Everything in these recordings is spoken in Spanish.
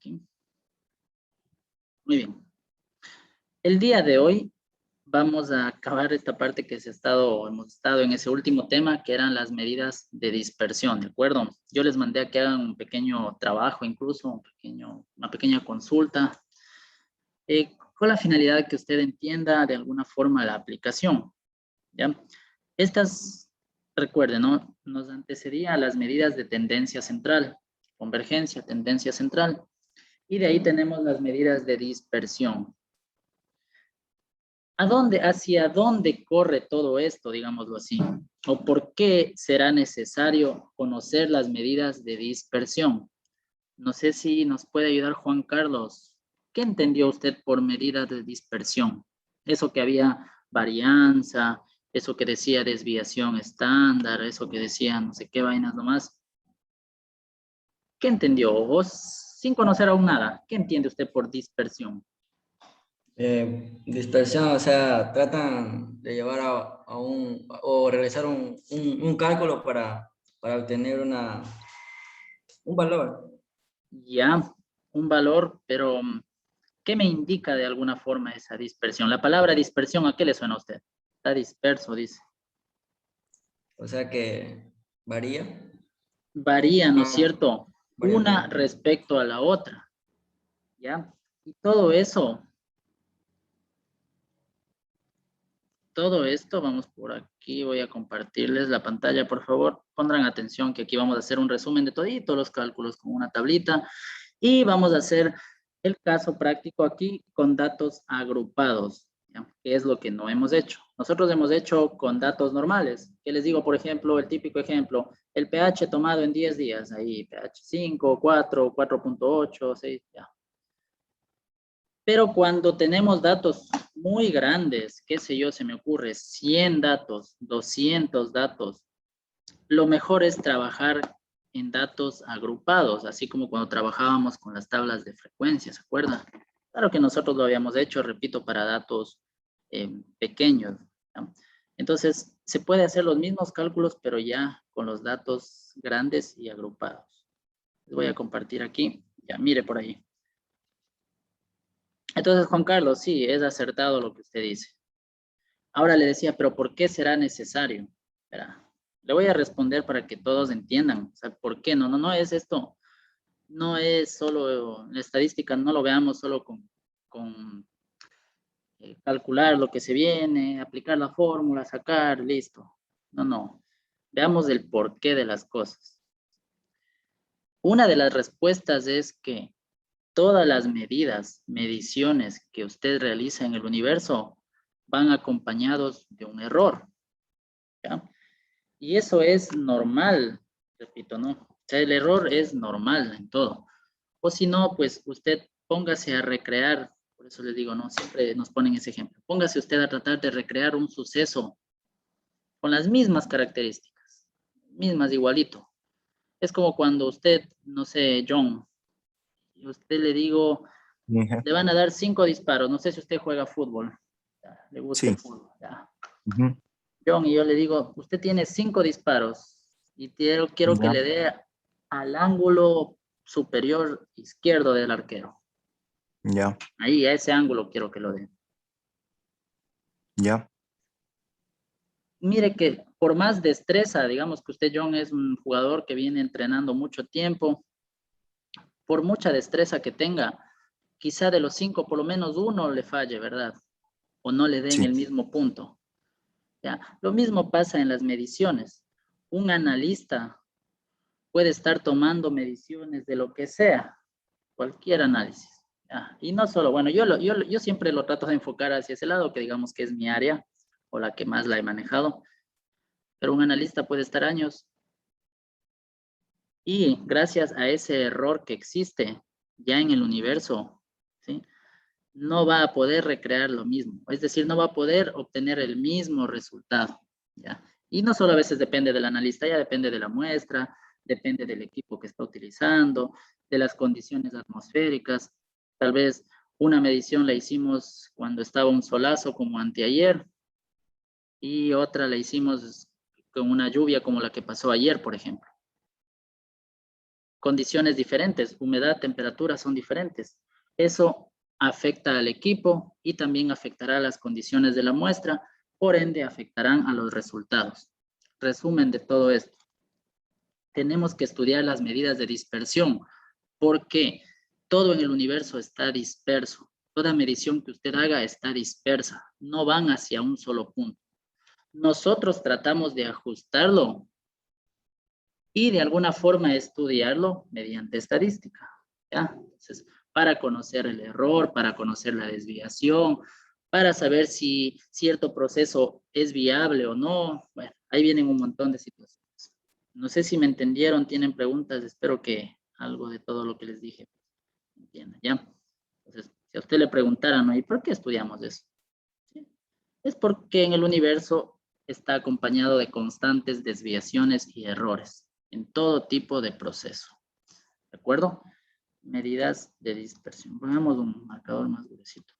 aquí. Muy bien. El día de hoy vamos a acabar esta parte que hemos estado en ese último tema, que eran las medidas de dispersión, ¿de acuerdo? Yo les mandé a que hagan un pequeño trabajo, incluso una pequeña consulta, con la finalidad de que usted entienda de alguna forma la aplicación, ¿ya? Estas, recuerden, ¿no? Nos antecedía a las medidas de tendencia central, convergencia, tendencia central, y de ahí tenemos las medidas de dispersión. ¿Hacia dónde corre todo esto, digámoslo así? ¿O por qué será necesario conocer las medidas de dispersión? No sé si nos puede ayudar Juan Carlos. ¿Qué entendió usted por medidas de dispersión? Eso que había varianza, eso que decía desviación estándar, eso que decía no sé qué vainas nomás. ¿Qué entendió? Vos, sin conocer aún nada, ¿qué entiende usted por dispersión? Dispersión, o sea, tratan de llevar o realizar un cálculo para obtener un valor. Ya, un valor, pero ¿qué me indica de alguna forma esa dispersión? La palabra dispersión, ¿a qué le suena a usted? Está disperso, dice. O sea que varía. Varía, ¿no es cierto? Una Varía. respecto a la otra, ¿ya? Y todo esto, vamos por aquí, voy a compartirles la pantalla, por favor. Pondrán atención que aquí vamos a hacer un resumen de todos los cálculos con una tablita y vamos a hacer el caso práctico aquí con datos agrupados, ¿ya? Que es lo que no hemos hecho. Nosotros hemos hecho con datos normales. Que les digo, por ejemplo, el típico ejemplo, el pH tomado en 10 días, ahí pH 5, 4, 4.8, 6, ya. Pero cuando tenemos datos muy grandes, qué sé yo, se me ocurre 100 datos, 200 datos, lo mejor es trabajar en datos agrupados, así como cuando trabajábamos con las tablas de frecuencia, ¿se acuerdan? Claro que nosotros lo habíamos hecho, repito, para datos pequeños, ¿no? Entonces, se puede hacer los mismos cálculos, pero ya con los datos grandes y agrupados. Les voy a compartir aquí, ya mire por ahí. Entonces, Juan Carlos, sí, es acertado lo que usted dice. Ahora le decía, pero ¿por qué será necesario? Espera, le voy a responder para que todos entiendan. O sea, ¿por qué? No es esto. No es solo, la estadística no lo veamos solo con calcular lo que se viene, aplicar la fórmula, sacar, listo. No. Veamos el porqué de las cosas. Una de las respuestas es que todas las mediciones que usted realiza en el universo van acompañados de un error, ¿ya? Y eso es normal, repito, ¿no? O sea, el error es normal en todo. O si no, pues usted póngase a recrear, por eso les digo, ¿no? Siempre nos ponen ese ejemplo. Póngase usted a tratar de recrear un suceso con las mismas características, mismas igualito. Es como cuando usted, no sé, John, y usted le digo, le van a dar 5 disparos. No sé si usted juega fútbol. Ya, le gusta el Sí. fútbol. Ya. Ujú. John, y yo le digo, usted tiene 5 disparos y quiero que Ya, le dé al ángulo superior izquierdo del arquero. ya, Ahí, a ese ángulo quiero que lo dé. ya. Mire que por más destreza, digamos que usted, John, es un jugador que viene entrenando mucho tiempo, por mucha destreza que tenga, quizá de los 5 por lo menos uno le falle, ¿verdad? O no le den Sí, el mismo punto. ¿Ya? Lo mismo pasa en las mediciones. Un analista puede estar tomando mediciones de lo que sea, cualquier análisis. ¿Ya? Y no solo, bueno, yo siempre lo trato de enfocar hacia ese lado, que digamos que es mi área o la que más la he manejado, pero un analista puede estar años y gracias a ese error que existe ya en el universo, ¿sí? No va a poder recrear lo mismo, es decir, no va a poder obtener el mismo resultado, ¿ya? Y no solo a veces depende del analista, ya depende de la muestra, depende del equipo que está utilizando, de las condiciones atmosféricas. Tal vez una medición la hicimos cuando estaba un solazo como anteayer y otra la hicimos con una lluvia como la que pasó ayer, por ejemplo. condiciones diferentes, humedad, temperatura son diferentes. Eso afecta al equipo y también afectará a las condiciones de la muestra, por ende afectarán a los resultados. Resumen de todo esto. Tenemos que estudiar las medidas de dispersión, porque todo en el universo está disperso. Toda medición que usted haga está dispersa, no van hacia un solo punto. Nosotros tratamos de ajustarlo y de alguna forma estudiarlo mediante estadística, ¿ya? Entonces, para conocer el error, para conocer la desviación, para saber si cierto proceso es viable o no. Bueno, ahí vienen un montón de situaciones. No sé si me entendieron, tienen preguntas, espero que algo de todo lo que les dije entiendan, ¿ya? Entonces, si a usted le preguntaran, ¿no? ¿Y por qué estudiamos eso? ¿Sí? Es porque en el universo está acompañado de constantes desviaciones y errores en todo tipo de proceso. ¿De acuerdo? Medidas de dispersión. Pongamos un marcador más gruesito.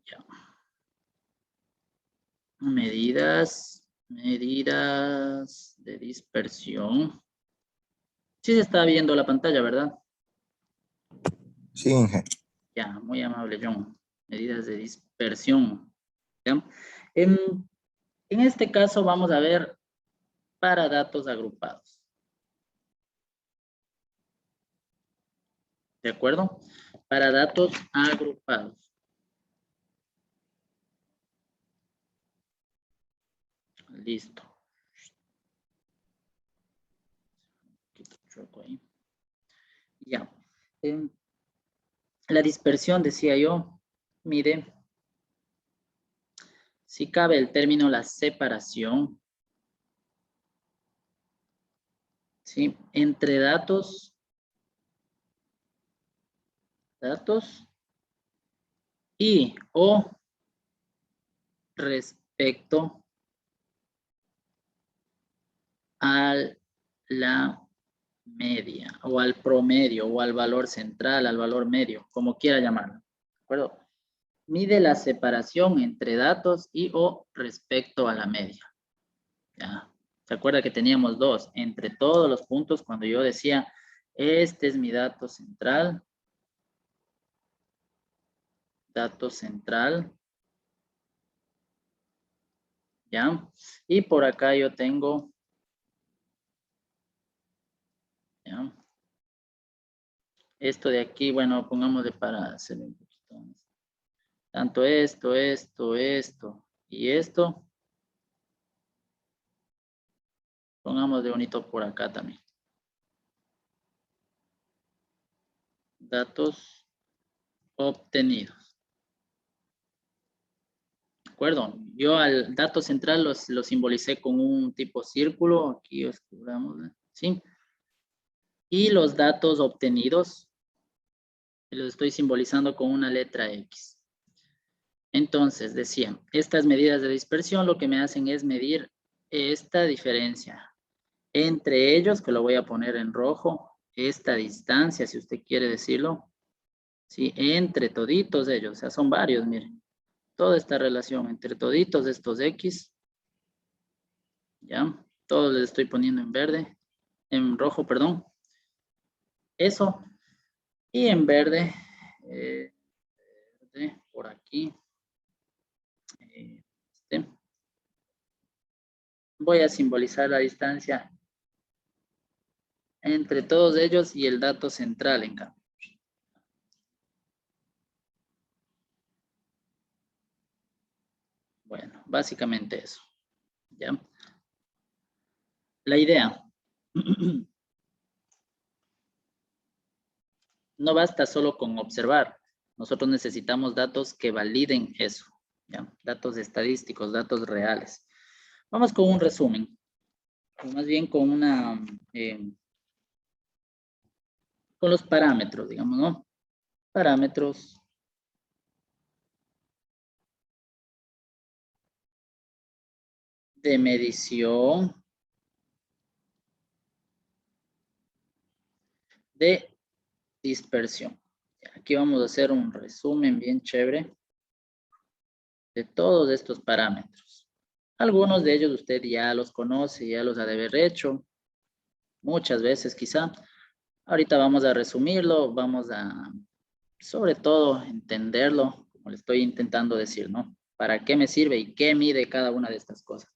Ya. Medidas de dispersión. Sí se está viendo la pantalla, ¿verdad? Sí, Inge. Ya, muy amable, John. Medidas de dispersión. ¿Ya? En este caso vamos a ver para datos agrupados. ¿De acuerdo? Para datos agrupados. Listo. Ya. La dispersión, decía yo, mide, si cabe el término la separación, ¿sí? Entre datos y o respecto a la media o al promedio o al valor central, al valor medio, como quiera llamarlo. ¿De acuerdo? Mide la separación entre datos y o respecto a la media. ¿Ya? ¿Se acuerda que teníamos dos? Entre todos los puntos, cuando yo decía, este es mi dato central, ¿ya? Y por acá yo tengo, ¿ya? Esto de aquí, bueno, pongámosle para hacer un poquito más. Tanto esto y esto. Pongamos de bonito por acá también. Datos obtenidos. ¿De acuerdo? Yo al dato central lo simbolicé con un tipo círculo. Aquí escribamos, ¿sí? Y los datos obtenidos los estoy simbolizando con una letra X. Entonces, decía, estas medidas de dispersión lo que me hacen es medir esta diferencia entre ellos, que lo voy a poner en rojo, esta distancia, si usted quiere decirlo, ¿sí? Entre toditos ellos, o sea, son varios, miren. Toda esta relación entre toditos estos X, ¿ya? Todos les estoy poniendo en verde, en rojo, perdón. Eso. Y en verde, por aquí, voy a simbolizar la distancia entre todos ellos y el dato central, en cambio. Bueno, básicamente eso. ¿Ya? La idea. No basta solo con observar. Nosotros necesitamos datos que validen eso. ¿Ya? Datos estadísticos, datos reales. Vamos con un resumen. O más bien con una... con los parámetros, digamos, ¿no? Parámetros de medición de dispersión. Aquí vamos a hacer un resumen bien chévere de todos estos parámetros. Algunos de ellos usted ya los conoce, ya los ha de haber hecho, muchas veces quizá. Ahorita vamos a resumirlo, vamos a, sobre todo, entenderlo, como le estoy intentando decir, ¿no? ¿Para qué me sirve y qué mide cada una de estas cosas?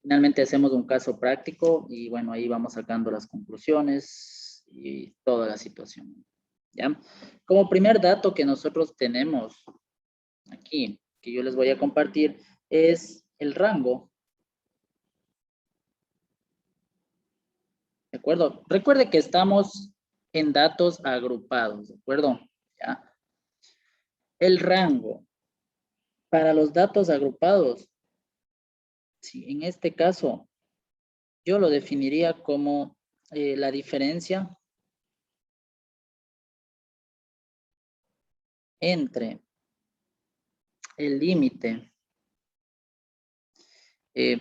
Finalmente hacemos un caso práctico y bueno, ahí vamos sacando las conclusiones y toda la situación, ¿ya? Como primer dato que nosotros tenemos aquí, que yo les voy a compartir, es el rango. ¿De acuerdo? Recuerde que estamos en datos agrupados, ¿de acuerdo? ¿Ya? El rango para los datos agrupados, sí, en este caso, yo lo definiría como la diferencia entre el límite,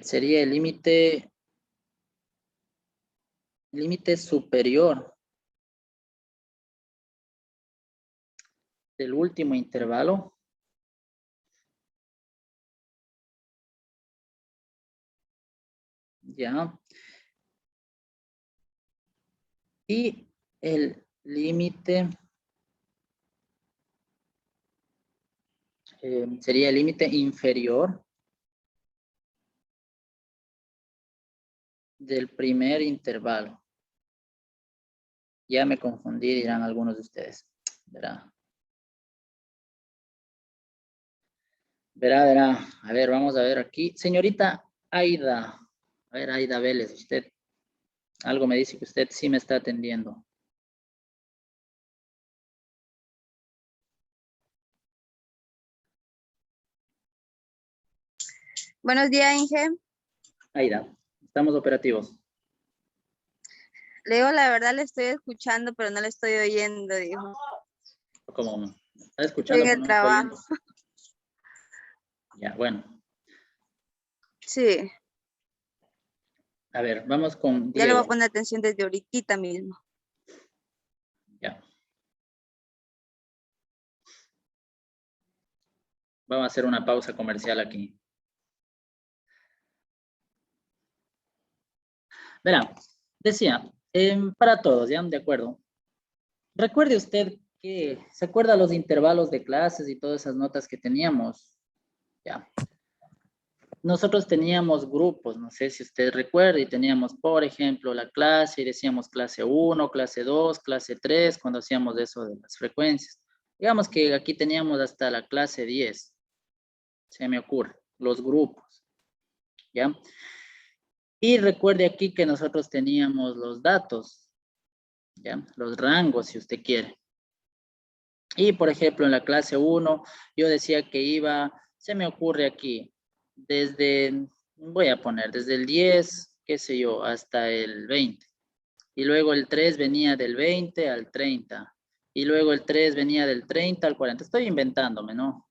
sería el límite superior del último intervalo ya, y el límite sería el límite inferior del primer intervalo. Ya me confundí, dirán algunos de ustedes. Verá. A ver, vamos a ver aquí. Señorita Aida. A ver, Aida Vélez, usted. Algo me dice que usted sí me está atendiendo. Buenos días, Inge. Aida, estamos operativos. Leo, la verdad le estoy escuchando, pero no le estoy oyendo, dijo. ¿Cómo? ¿Está Estoy escuchando? en Pero el no me está oyendo. trabajo. Ya, bueno. Sí, A ver, vamos con ya le voy a Diego. poner atención desde ahorita mismo. Ya. Vamos a hacer una pausa comercial aquí. Verá, decía, para todos, ¿ya? De acuerdo. Recuerde usted que, ¿se acuerda los intervalos de clases y todas esas notas que teníamos? Ya. Nosotros teníamos grupos, no sé si usted recuerda, y teníamos, por ejemplo, la clase, y decíamos clase 1, clase 2, clase 3, cuando hacíamos eso de las frecuencias. Digamos que aquí teníamos hasta la clase 10, se me ocurre, los grupos, ¿ya? Y recuerde aquí que nosotros teníamos los datos, ¿ya? Los rangos, si usted quiere. Y, por ejemplo, en la clase 1, yo decía que iba, se me ocurre aquí, desde, voy a poner, desde el 10, qué sé yo, hasta el 20. Y luego el 3 venía del 20 al 30. Y luego el 3 venía del 30 al 40. Estoy inventándome, ¿no?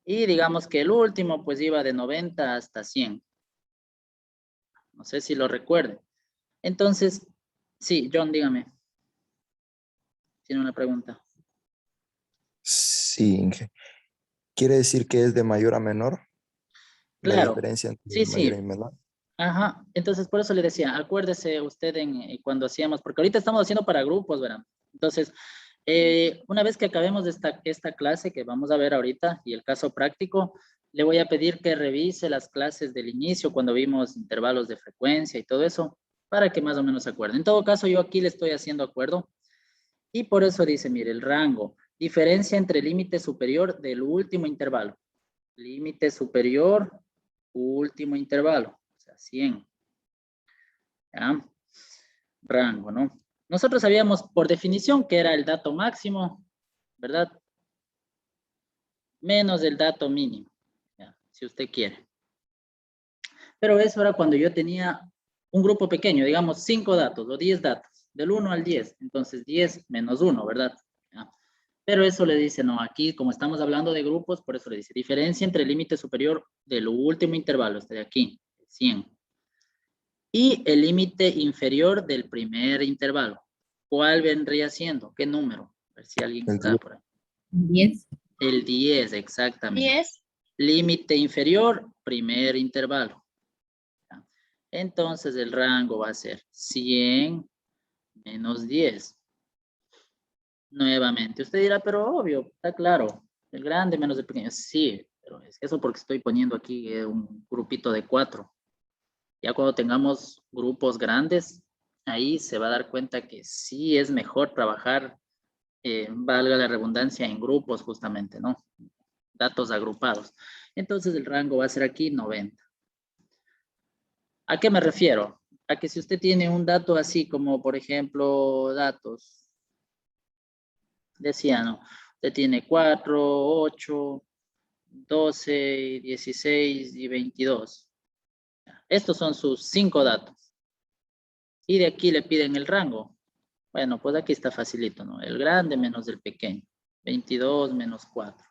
Y digamos que el último, pues iba de 90 hasta 100. No sé si lo recuerde. Entonces, sí, John, dígame. Tiene una pregunta. Sí, Inge. ¿Quiere decir que es de mayor a menor? La Claro, diferencia entre sí, mayor y sí. menor. Ajá, entonces por eso le decía, acuérdese usted cuando hacíamos, porque ahorita estamos haciendo para grupos, ¿verdad? Entonces, una vez que acabemos de esta clase que vamos a ver ahorita y el caso práctico, le voy a pedir que revise las clases del inicio cuando vimos intervalos de frecuencia y todo eso, para que más o menos se acuerde. En todo caso, yo aquí le estoy haciendo acuerdo y por eso dice, mire, el rango, diferencia entre límite superior del último intervalo. Límite superior, último intervalo, o sea, 100. ¿Ya? Rango, ¿no? Nosotros sabíamos por definición que era el dato máximo, ¿verdad? Menos el dato mínimo, ¿ya? Si usted quiere. Pero eso era cuando yo tenía un grupo pequeño, digamos 5 datos o 10 datos, del 1 al 10. Entonces 10 menos 1, ¿verdad? ¿Ya? Pero eso le dice, no, aquí como estamos hablando de grupos, por eso le dice, diferencia entre el límite superior del último intervalo, este de aquí, 100. Y el límite inferior del primer intervalo. ¿Cuál vendría siendo? ¿Qué número? A ver si alguien El está 10. por ahí. 10. El 10, exactamente. 10. Límite inferior, primer intervalo. Entonces el rango va a ser 100 menos 10. Nuevamente, usted dirá, pero obvio, está claro. El grande menos el pequeño. Sí, pero es eso porque estoy poniendo aquí un grupito de 4. Ya cuando tengamos grupos grandes, ahí se va a dar cuenta que sí es mejor trabajar, valga la redundancia, en grupos justamente, ¿no? Datos agrupados. Entonces el rango va a ser aquí 90. ¿A qué me refiero? A que si usted tiene un dato así como, por ejemplo, datos, decía, ¿no? Usted tiene 4, 8, 12, 16 y 22. Estos son sus 5 datos. Y de aquí le piden el rango. Bueno, pues aquí está facilito, ¿no? El grande menos el pequeño. 22 menos 4.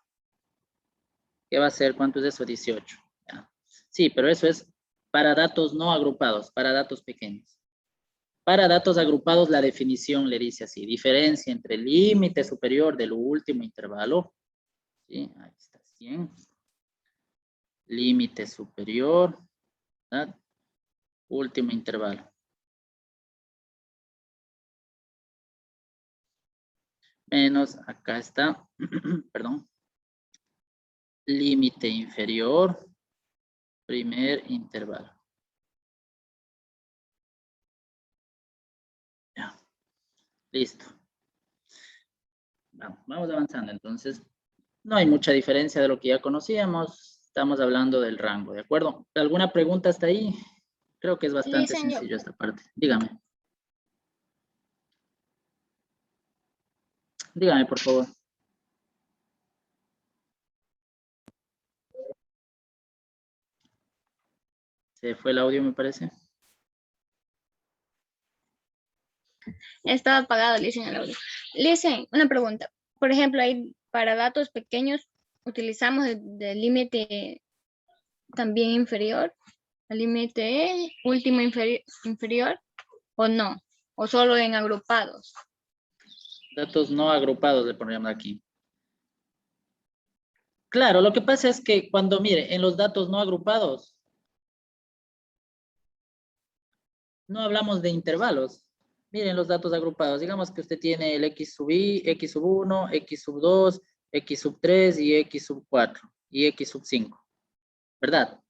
¿Qué va a ser? ¿Cuánto es eso? 18. ¿Ya? Sí, pero eso es para datos no agrupados, para datos pequeños. Para datos agrupados, la definición le dice así: diferencia entre el límite superior del último intervalo. ¿Sí? Ahí está, 100. Límite superior, ¿verdad? Último intervalo. Menos, acá está, perdón. Límite inferior, primer intervalo. Ya, listo. Vamos avanzando. Entonces, no hay mucha diferencia de lo que ya conocíamos. Estamos hablando del rango, ¿de acuerdo? ¿Alguna pregunta hasta ahí? Creo que es bastante Listen, yo, sencillo esta parte. Dígame. Dígame, por favor. Se fue el audio, me parece. estaba apagado, listen, el audio. Listen, una pregunta. Por ejemplo, ahí para datos pequeños utilizamos el límite también inferior, el límite último inferior, o no, o solo en agrupados. Datos no agrupados le ponemos aquí. Claro, lo que pasa es que cuando, mire, en los datos no agrupados, no hablamos de intervalos. Miren los datos agrupados. Digamos que usted tiene el x sub i, x sub 1, x sub 2, x sub 3 y x sub 4 y x sub 5. ¿Verdad?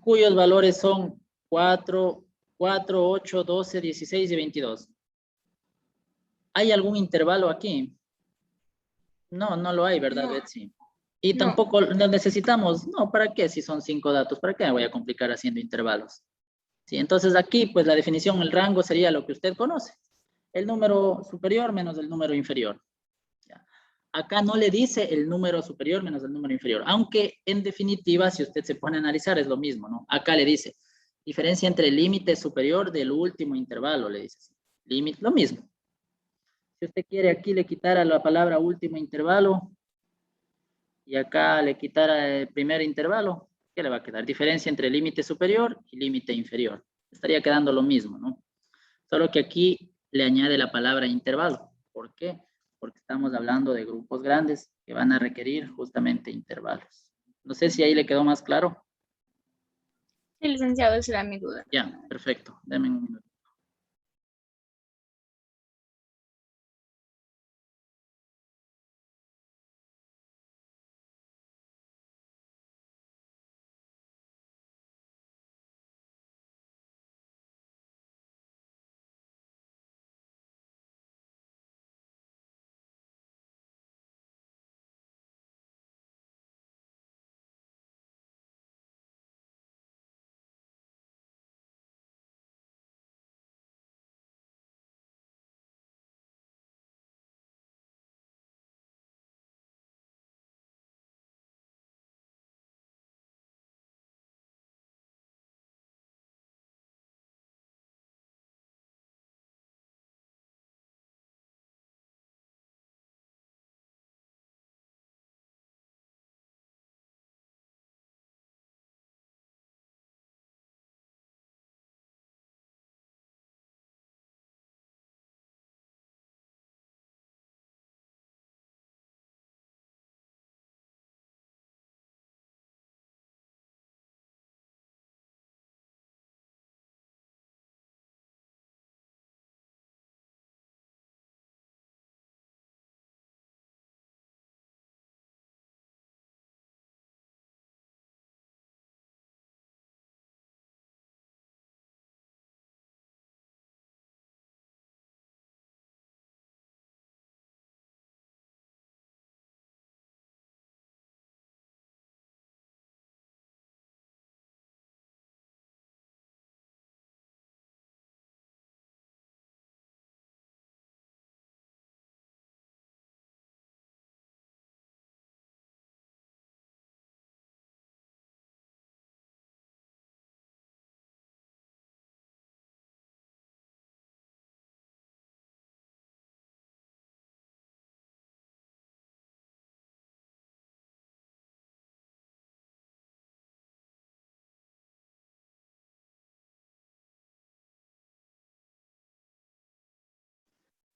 Cuyos valores son 4, 4, 8, 12, 16 y 22. ¿Hay algún intervalo aquí? No, no lo hay, ¿verdad, No, Betsy? Y no. tampoco lo necesitamos. No, ¿para qué? Si son 5 datos, ¿para qué me voy a complicar haciendo intervalos? Sí, entonces aquí, pues la definición, el rango sería lo que usted conoce. El número superior menos el número inferior. ¿Ya? Acá no le dice el número superior menos el número inferior, aunque en definitiva, si usted se pone a analizar, es lo mismo, ¿no? Acá le dice, diferencia entre el límite superior del último intervalo, le dice. Límite, lo mismo. Si usted quiere, aquí le quitara la palabra último intervalo y acá le quitara el primer intervalo, ¿qué le va a quedar? Diferencia entre límite superior y límite inferior. Estaría quedando lo mismo, ¿no? Solo que aquí le añade la palabra intervalo. ¿Por qué? Porque estamos hablando de grupos grandes que van a requerir justamente intervalos. No sé si ahí le quedó más claro. Sí, licenciado, esa era mi duda. Ya, perfecto. Deme un minuto.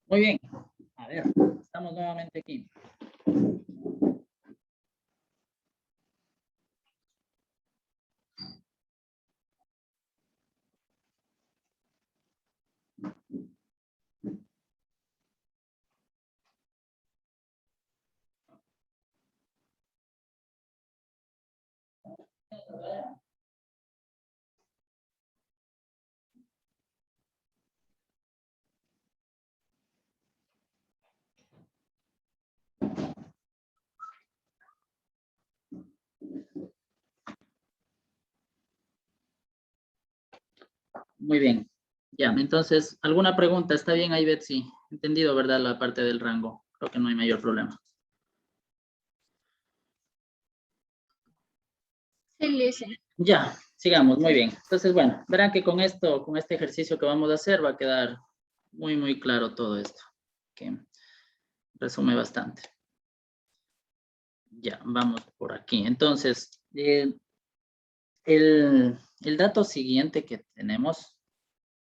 Muy bien. A ver, estamos nuevamente aquí. Muy bien. Ya, entonces, ¿alguna pregunta? ¿Está bien ahí, Betsy? Entendido, ¿verdad? La parte del rango. Creo que no hay mayor problema. Sí, Listen. Ya, sigamos, muy bien. Entonces, bueno, verán que con esto, con este ejercicio que vamos a hacer, va a quedar muy, muy claro todo esto. Que resume bastante. Ya, vamos por aquí. Entonces, el dato siguiente que tenemos,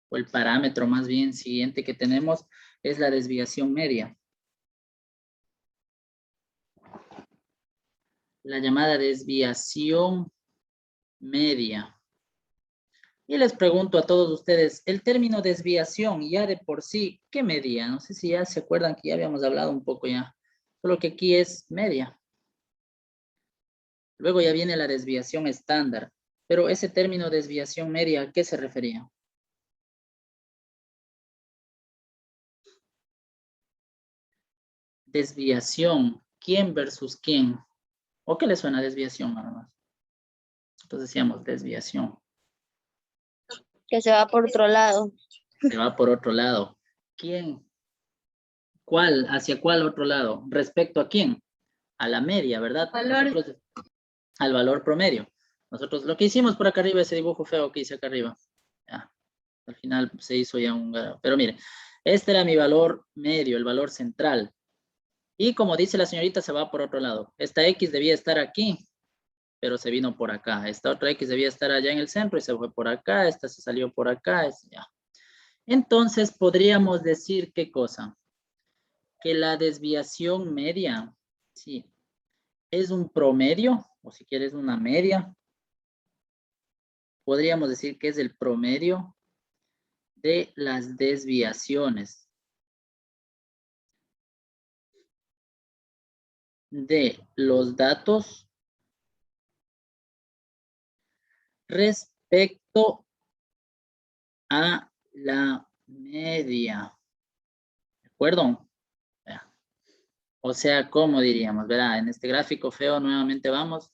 o el parámetro más bien siguiente que tenemos, es la desviación media. La llamada desviación media. Y les pregunto a todos ustedes, el término desviación ya de por sí, ¿qué media? No sé si ya se acuerdan que ya habíamos hablado un poco ya, solo que aquí es media. Luego ya viene la desviación estándar, pero ese término desviación media, ¿a qué se refería? Desviación, ¿quién versus quién? ¿O qué le suena desviación nada más? Entonces decíamos desviación. Que se va por otro lado. Se va por otro lado. ¿Quién? ¿Cuál? ¿Hacia cuál otro lado? ¿Respecto a quién? A la media, ¿verdad? Valor. Nosotros, al valor promedio. Nosotros lo que hicimos por acá arriba, ese dibujo feo que hice acá arriba. Ya, al final se hizo ya un... Pero mire, este era mi valor medio, el valor central. Y como dice la señorita, se va por otro lado. Esta X debía estar aquí, pero se vino por acá. Esta otra X debía estar allá en el centro y se fue por acá. Esta se salió por acá. Ya. Entonces, podríamos decir, ¿qué cosa? Que la desviación media, sí, es un promedio, o si quieres una media. Podríamos decir que es el promedio de las desviaciones de los datos respecto a la media. ¿De acuerdo? O sea, ¿cómo diríamos? Verá, en este gráfico feo nuevamente vamos.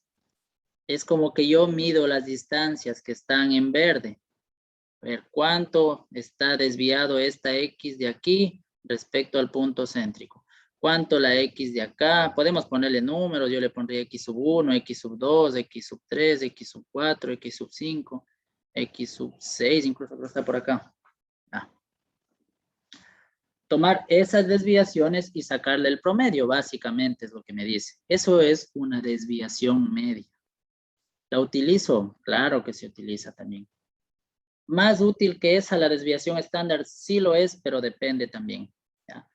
Es como que yo mido las distancias que están en verde. A ver, ¿cuánto está desviado esta X de aquí respecto al punto céntrico? ¿Cuánto la X de acá? Podemos ponerle números. Yo le pondría X sub 1, X sub 2, X sub 3, X sub 4, X sub 5, X sub 6, incluso creo que está por acá. Tomar esas desviaciones y sacarle el promedio, básicamente es lo que me dice. Eso es una desviación media. ¿La utilizo? Claro que se utiliza también. Más útil que esa, la desviación estándar, sí lo es, pero depende también. ¿Ya?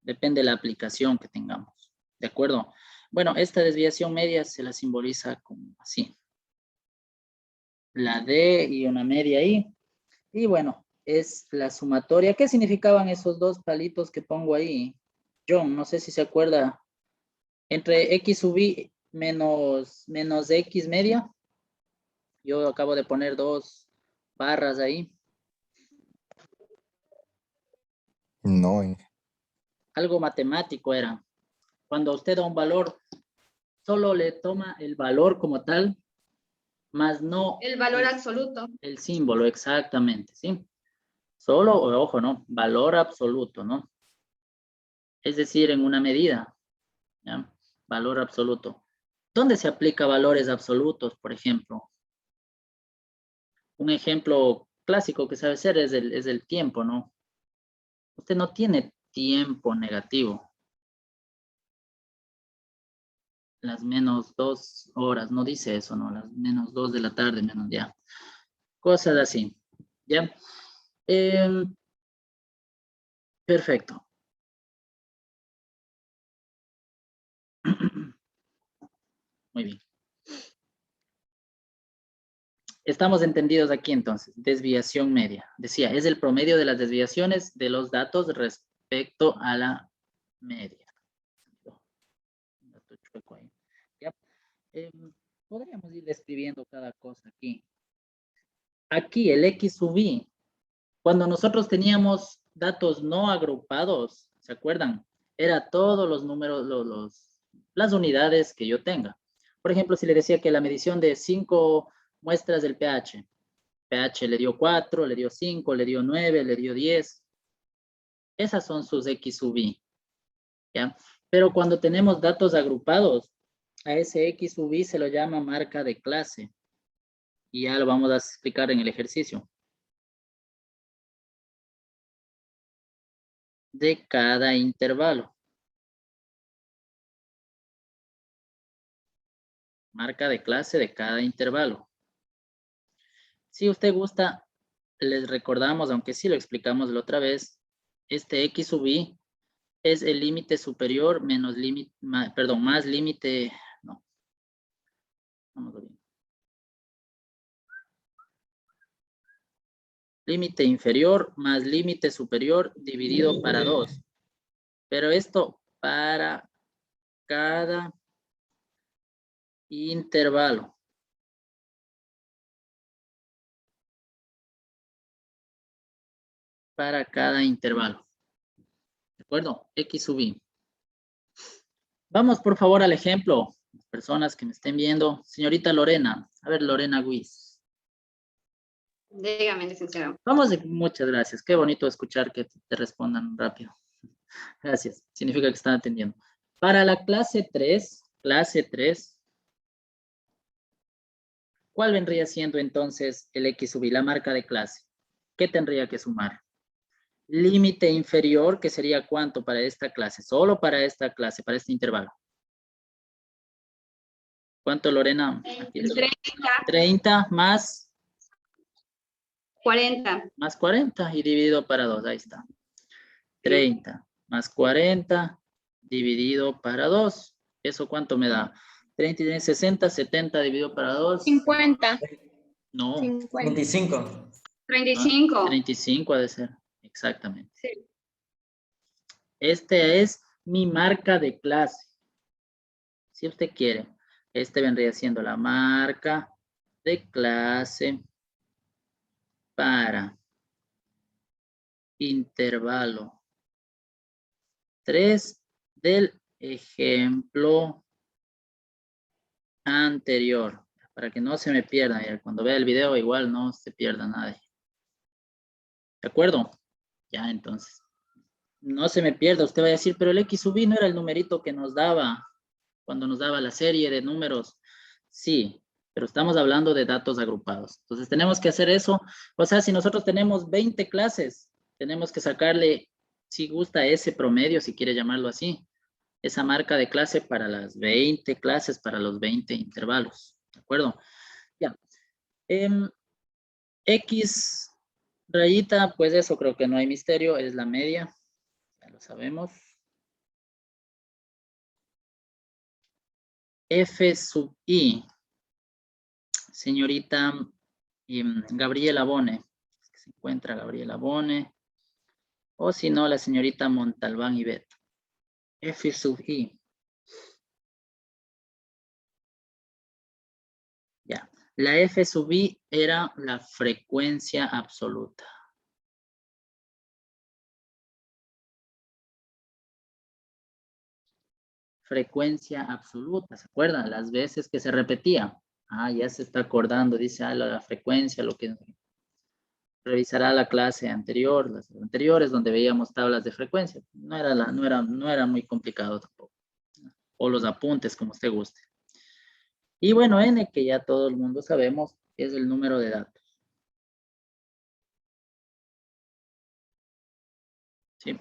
Depende de la aplicación que tengamos. ¿De acuerdo? Bueno, esta desviación media se la simboliza como así. La D y una media ahí. Y bueno, es la sumatoria. ¿Qué significaban esos dos palitos que pongo ahí? John, no sé si se acuerda. Entre X sub I menos X media. Yo acabo de poner dos barras ahí. No, Algo matemático era. Cuando usted da un valor, solo le toma el valor como tal, más no... El valor absoluto. El símbolo, exactamente, ¿sí? Solo, ojo, ¿no? Valor absoluto, ¿no? Es decir, en una medida, ¿ya? Valor absoluto. ¿Dónde se aplica valores absolutos, por ejemplo? Un ejemplo clásico que sabe ser es el tiempo, ¿no? Usted no tiene tiempo negativo. Las menos 2 horas, no dice eso, ¿no? Las menos 2 de la tarde, menos ya. Cosas así, ¿ya? Perfecto. Muy bien. Estamos entendidos aquí entonces. Desviación media. Decía, es el promedio de las desviaciones de los datos respecto a la media. Un dato chueco ahí. ¿Ya? Podríamos ir describiendo cada cosa aquí. Aquí el X sub I, cuando nosotros teníamos datos no agrupados, ¿se acuerdan? Era todos los números, las unidades que yo tenga. Por ejemplo, si le decía que la medición de 5 muestras del pH, pH le dio 4, le dio 5, le dio 9, le dio 10. Esas son sus X sub I, ¿ya? Pero cuando tenemos datos agrupados, a ese X sub I se lo llama marca de clase. Y ya lo vamos a explicar en el ejercicio. De cada intervalo. Marca de clase de cada intervalo. Si usted gusta, les recordamos, aunque sí lo explicamos la otra vez, este X sub I es el límite superior menos límite, más límite, no. Vamos a ver. Límite inferior más límite superior dividido para 2. Pero esto para cada intervalo. Para cada intervalo. ¿De acuerdo? X sub I. Vamos por favor al ejemplo. Personas que me estén viendo. Señorita Lorena. A ver, Lorena Guiz. Dígame, licenciado. Vamos, muchas gracias. Qué bonito escuchar que te respondan rápido. Gracias. Significa que están atendiendo. Para la clase 3, ¿cuál vendría siendo entonces el X sub I, la marca de clase? ¿Qué tendría que sumar? Límite inferior, que sería ¿cuánto para esta clase? Solo para esta clase, para este intervalo. ¿Cuánto, Lorena? Aquí 30 más 40. Más 40 y dividido para 2, ahí está. 30 más 40 dividido para 2. ¿Eso cuánto me da? 30 y 60, 70 dividido para 2. 50. No. 50. 25. 35. 35 ha de ser, exactamente. Sí. Este es mi marca de clase. Si usted quiere, este vendría siendo la marca de clase para intervalo 3 del ejemplo anterior. Para que no se me pierda. Cuando vea el video igual no se pierda nada. ¿De acuerdo? Ya, entonces. No se me pierda. Usted va a decir, pero el X sub I no era el numerito que nos daba cuando nos daba la serie de números. Sí, pero estamos hablando de datos agrupados. Entonces tenemos que hacer eso. O sea, si nosotros tenemos 20 clases, tenemos que sacarle, si gusta, ese promedio, si quiere llamarlo así, esa marca de clase para las 20 clases, para los 20 intervalos. ¿De acuerdo? Ya. X rayita, pues eso creo que no hay misterio, es la media. Ya lo sabemos. F sub I. Señorita Gabriela Bone. Se encuentra Gabriela Bone. O si no, la señorita Montalbán Ivette. F sub I. Ya. La F sub I era la frecuencia absoluta. Frecuencia absoluta, ¿se acuerdan? Las veces que se repetía. Ah, ya se está acordando, dice, la frecuencia, lo que revisará la clase anterior, las anteriores, donde veíamos tablas de frecuencia. No era muy complicado tampoco. O los apuntes, como usted guste. Y bueno, N, que ya todo el mundo sabemos, es el número de datos. ¿Sí?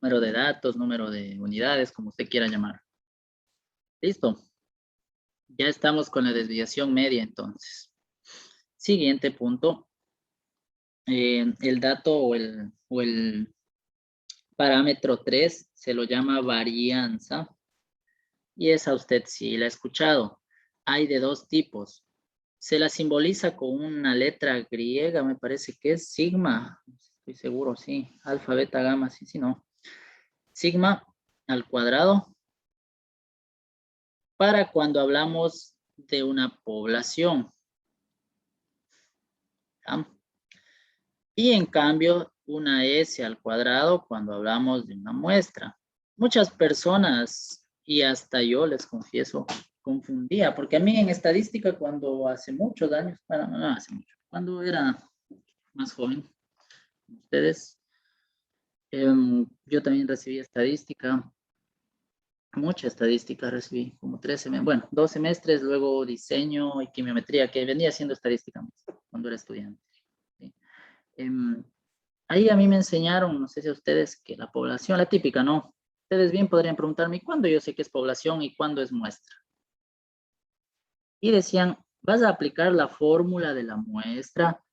Número de datos, número de unidades, como usted quiera llamar. Listo. Ya estamos con la desviación media, entonces. Siguiente punto. El dato Parámetro 3 se lo llama varianza. Y esa usted sí la ha escuchado. Hay de dos tipos. Se la simboliza con una letra griega, me parece que es sigma. Estoy seguro, sí. Alfa, beta, gamma, sí, sí, no. Sigma al cuadrado. Para cuando hablamos de una población. ¿Ya? Y en cambio, una S al cuadrado cuando hablamos de una muestra. Muchas personas, y hasta yo les confieso, confundía, porque a mí en estadística cuando hace muchos años, bueno, no hace mucho, cuando era más joven, ustedes, yo también recibí estadística, mucha estadística recibí, como 3 semestres, bueno, 2 semestres, luego diseño y quimiometría, que venía siendo estadística cuando era estudiante. ¿Sí? Ahí a mí me enseñaron, no sé si a ustedes, que la población, la típica, ¿no? Ustedes bien podrían preguntarme, ¿cuándo yo sé que es población y cuándo es muestra? Y decían, vas a aplicar la fórmula de la muestra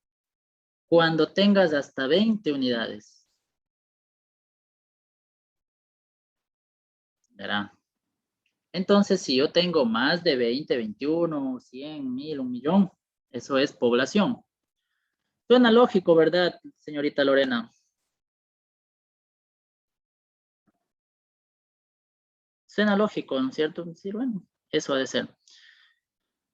cuando tengas hasta 20 unidades. ¿Verá? Entonces, si yo tengo más de 20, 21, 100, 1000, 1.000.000, eso es población. Suena lógico, ¿verdad, señorita Lorena? Suena lógico, ¿no es cierto? Decir, bueno, eso ha de ser.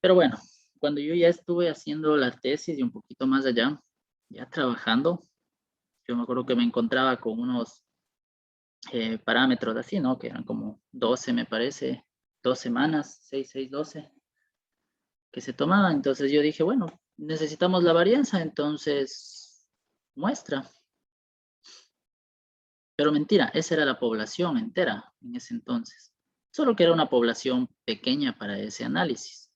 Pero bueno, cuando yo ya estuve haciendo la tesis y un poquito más allá, ya trabajando, yo me acuerdo que me encontraba con unos parámetros así, ¿no? Que eran como 12, me parece, 2 semanas, 6, 6, 12, que se tomaban. Entonces yo dije, bueno, necesitamos la varianza, entonces muestra. Pero mentira, esa era la población entera en ese entonces. Solo que era una población pequeña para ese análisis.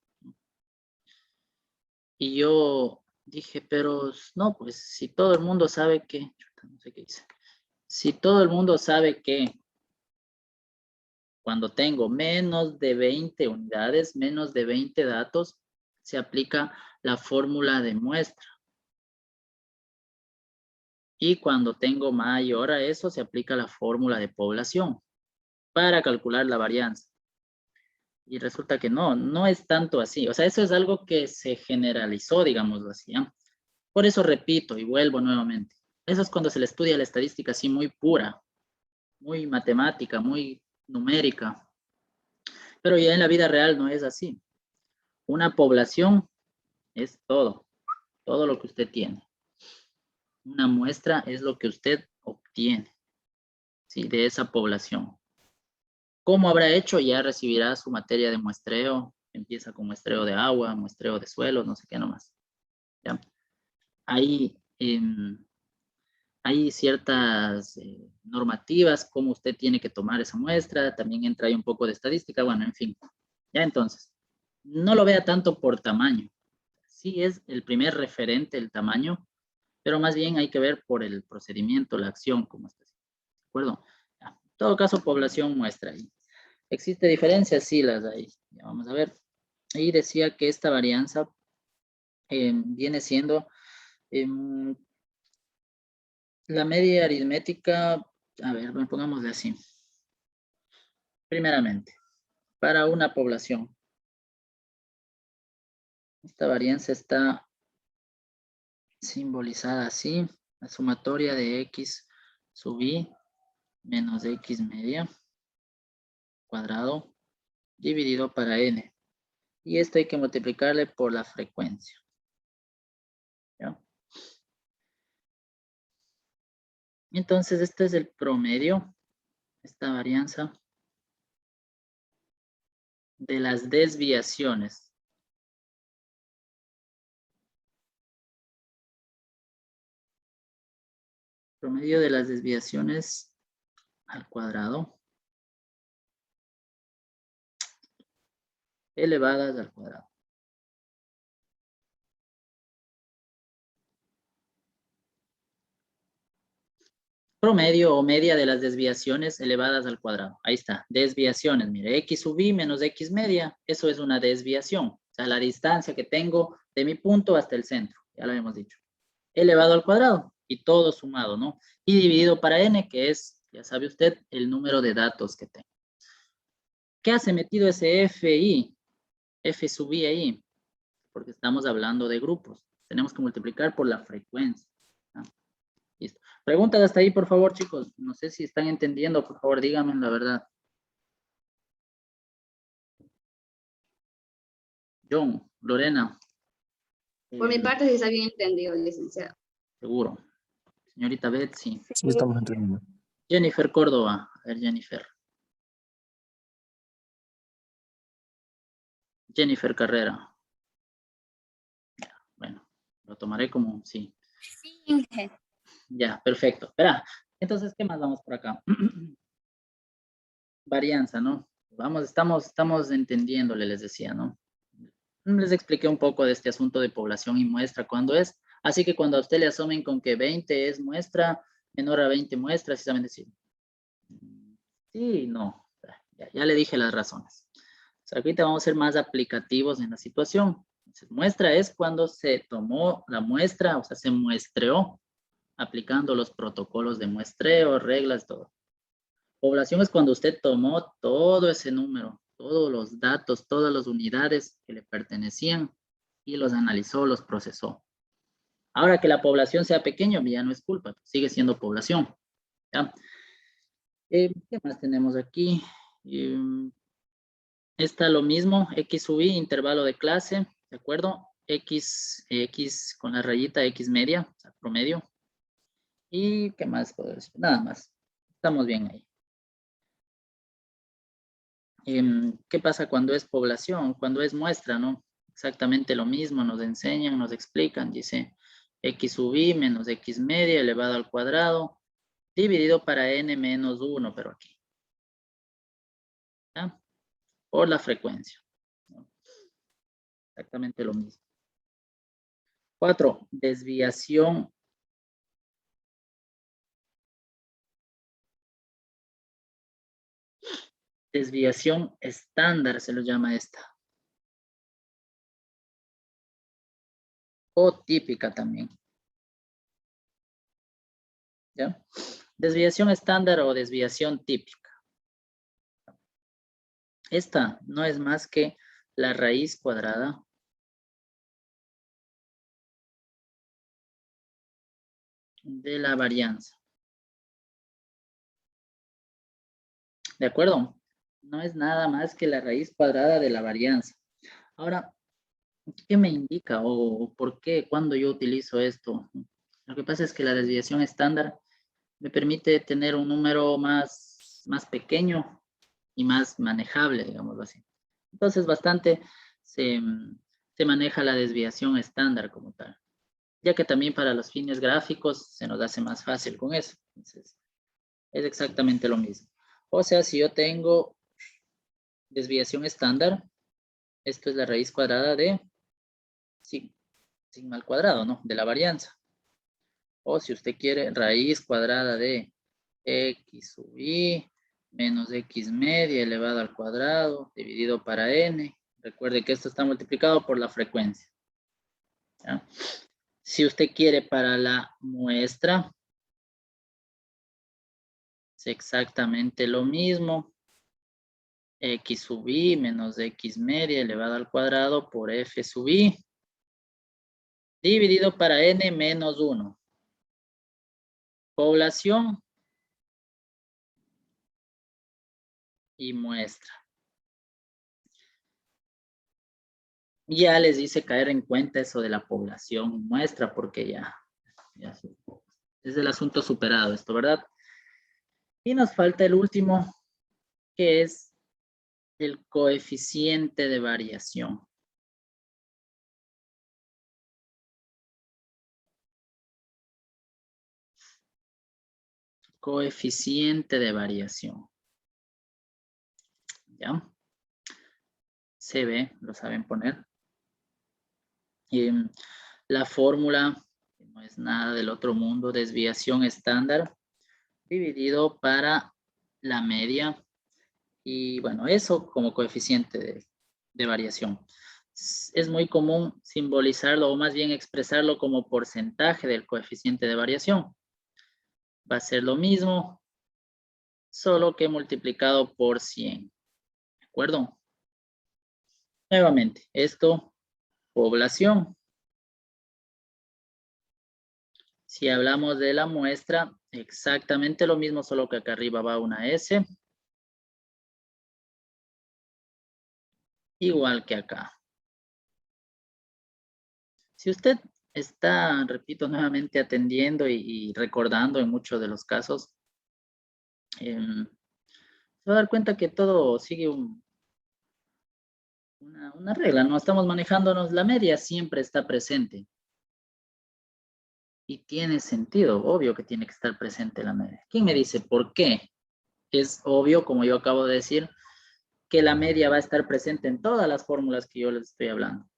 Y yo dije, pero no, pues si todo el mundo sabe que, no sé qué dice, si todo el mundo sabe que cuando tengo menos de 20 unidades, menos de 20 datos, se aplica la fórmula de muestra. Y cuando tengo mayor a eso, se aplica la fórmula de población para calcular la varianza. Y resulta que no es tanto así. O sea, eso es algo que se generalizó, digámoslo así. ¿Eh? Por eso repito y vuelvo nuevamente. Eso es cuando se le estudia la estadística así muy pura, muy matemática, muy numérica. Pero ya en la vida real no es así. Una población es todo lo que usted tiene. Una muestra es lo que usted obtiene, ¿sí? De esa población. ¿Cómo habrá hecho? Ya recibirá su materia de muestreo. Empieza con muestreo de agua, muestreo de suelo, no sé qué nomás. ¿Ya? Hay ciertas normativas, cómo usted tiene que tomar esa muestra. También entra ahí un poco de estadística. Bueno, en fin. Ya entonces, no lo vea tanto por tamaño. Sí es el primer referente el tamaño, pero más bien hay que ver por el procedimiento, la acción, como está. ¿De acuerdo? Ya. En todo caso, población muestra ahí. ¿Existe diferencias? Sí, las hay. Ya vamos a ver. Ahí decía que esta varianza viene siendo la media aritmética. A ver, pongámosle así. Primeramente, para una población. Esta varianza está simbolizada así. La sumatoria de x sub i menos x media cuadrado dividido para n. Y esto hay que multiplicarle por la frecuencia. ¿Ya? Entonces, este es el promedio, esta varianza de las desviaciones. Promedio de las desviaciones al cuadrado elevadas al cuadrado. Promedio o media de las desviaciones elevadas al cuadrado. Ahí está, desviaciones. Mire, x sub i menos x media, eso es una desviación. O sea, la distancia que tengo de mi punto hasta el centro, ya lo habíamos dicho. Elevado al cuadrado y todo sumado, ¿no? Y dividido para n, que es Ya sabe usted el número de datos que tengo. ¿Qué hace metido ese FI? F sub I ahí. Porque estamos hablando de grupos. Tenemos que multiplicar por la frecuencia. ¿Ah? Listo. Preguntas hasta ahí, por favor, chicos. No sé si están entendiendo. Por favor, díganme la verdad. John, Lorena. Por mi parte, sí está bien entendido, licenciado. Seguro. Señorita Betsy. Sí, estamos entendiendo. Jennifer Córdoba. A ver, Jennifer. Jennifer Carrera. Bueno, lo tomaré como sí. Sí. Ya, perfecto. Espera. Entonces, ¿qué más vamos por acá? Varianza, ¿no? Vamos, estamos entendiéndole, les decía, ¿no? Les expliqué un poco de este asunto de población y muestra cuándo es. Así que cuando a usted le asomen con que 20 es muestra, menor a 20 muestras, sí saben decir. Sí, no. Ya le dije las razones. O sea, ahorita vamos a ser más aplicativos en la situación. Entonces, muestra es cuando se tomó la muestra, o sea, se muestreó, aplicando los protocolos de muestreo, reglas, todo. Población es cuando usted tomó todo ese número, todos los datos, todas las unidades que le pertenecían y los analizó, los procesó. Ahora que la población sea pequeña, ya no es culpa, sigue siendo población. ¿Ya? ¿Qué más tenemos aquí? Está lo mismo, X sub I, intervalo de clase, ¿de acuerdo? X con la rayita X media, o sea, promedio. ¿Y qué más puedo decir? Nada más. Estamos bien ahí. ¿Qué pasa cuando es población? Cuando es muestra, ¿no? Exactamente lo mismo, nos enseñan, nos explican, dice X sub I menos X media elevado al cuadrado, dividido para N menos 1, pero aquí. ¿Ya? Por la frecuencia. ¿No? Exactamente lo mismo. 4. Desviación. Desviación estándar se lo llama esta. O típica también. ¿Ya? Desviación estándar o desviación típica. Esta no es más que la raíz cuadrada de la varianza. ¿De acuerdo? No es nada más que la raíz cuadrada de la varianza. Ahora, ¿qué me indica o por qué cuando yo utilizo esto? Lo que pasa es que la desviación estándar me permite tener un número más pequeño y más manejable, digámoslo así. Entonces, bastante se maneja la desviación estándar como tal, ya que también para los fines gráficos se nos hace más fácil con eso. Entonces, es exactamente lo mismo. O sea, si yo tengo desviación estándar, esto es la raíz cuadrada de sigma al cuadrado, ¿no? De la varianza. O si usted quiere, raíz cuadrada de X sub I menos X media elevado al cuadrado dividido para N. Recuerde que esto está multiplicado por la frecuencia. ¿Ya? Si usted quiere para la muestra, es exactamente lo mismo. X sub I menos X media elevado al cuadrado por F sub I dividido para N menos 1. Población y muestra. Ya les hice caer en cuenta eso de la población y muestra porque ya es el asunto superado esto, ¿verdad? Y nos falta el último, que es el coeficiente de variación. Coeficiente de variación. ¿Ya? Se ve, lo saben poner. Y la fórmula no es nada del otro mundo, desviación estándar dividido para la media. Y bueno, eso como coeficiente de variación. Es muy común simbolizarlo o más bien expresarlo como porcentaje del coeficiente de variación. Va a ser lo mismo solo que multiplicado por 100. ¿De acuerdo? Nuevamente, esto, población. Si hablamos de la muestra, exactamente lo mismo, solo que acá arriba va una S. Igual que acá. Si usted está, repito nuevamente, atendiendo y recordando en muchos de los casos, se va a dar cuenta que todo sigue una regla, no estamos manejándonos, la media siempre está presente. Y tiene sentido, obvio que tiene que estar presente la media. ¿Quién me dice por qué? Es obvio, como yo acabo de decir, que la media va a estar presente en todas las fórmulas que yo les estoy hablando.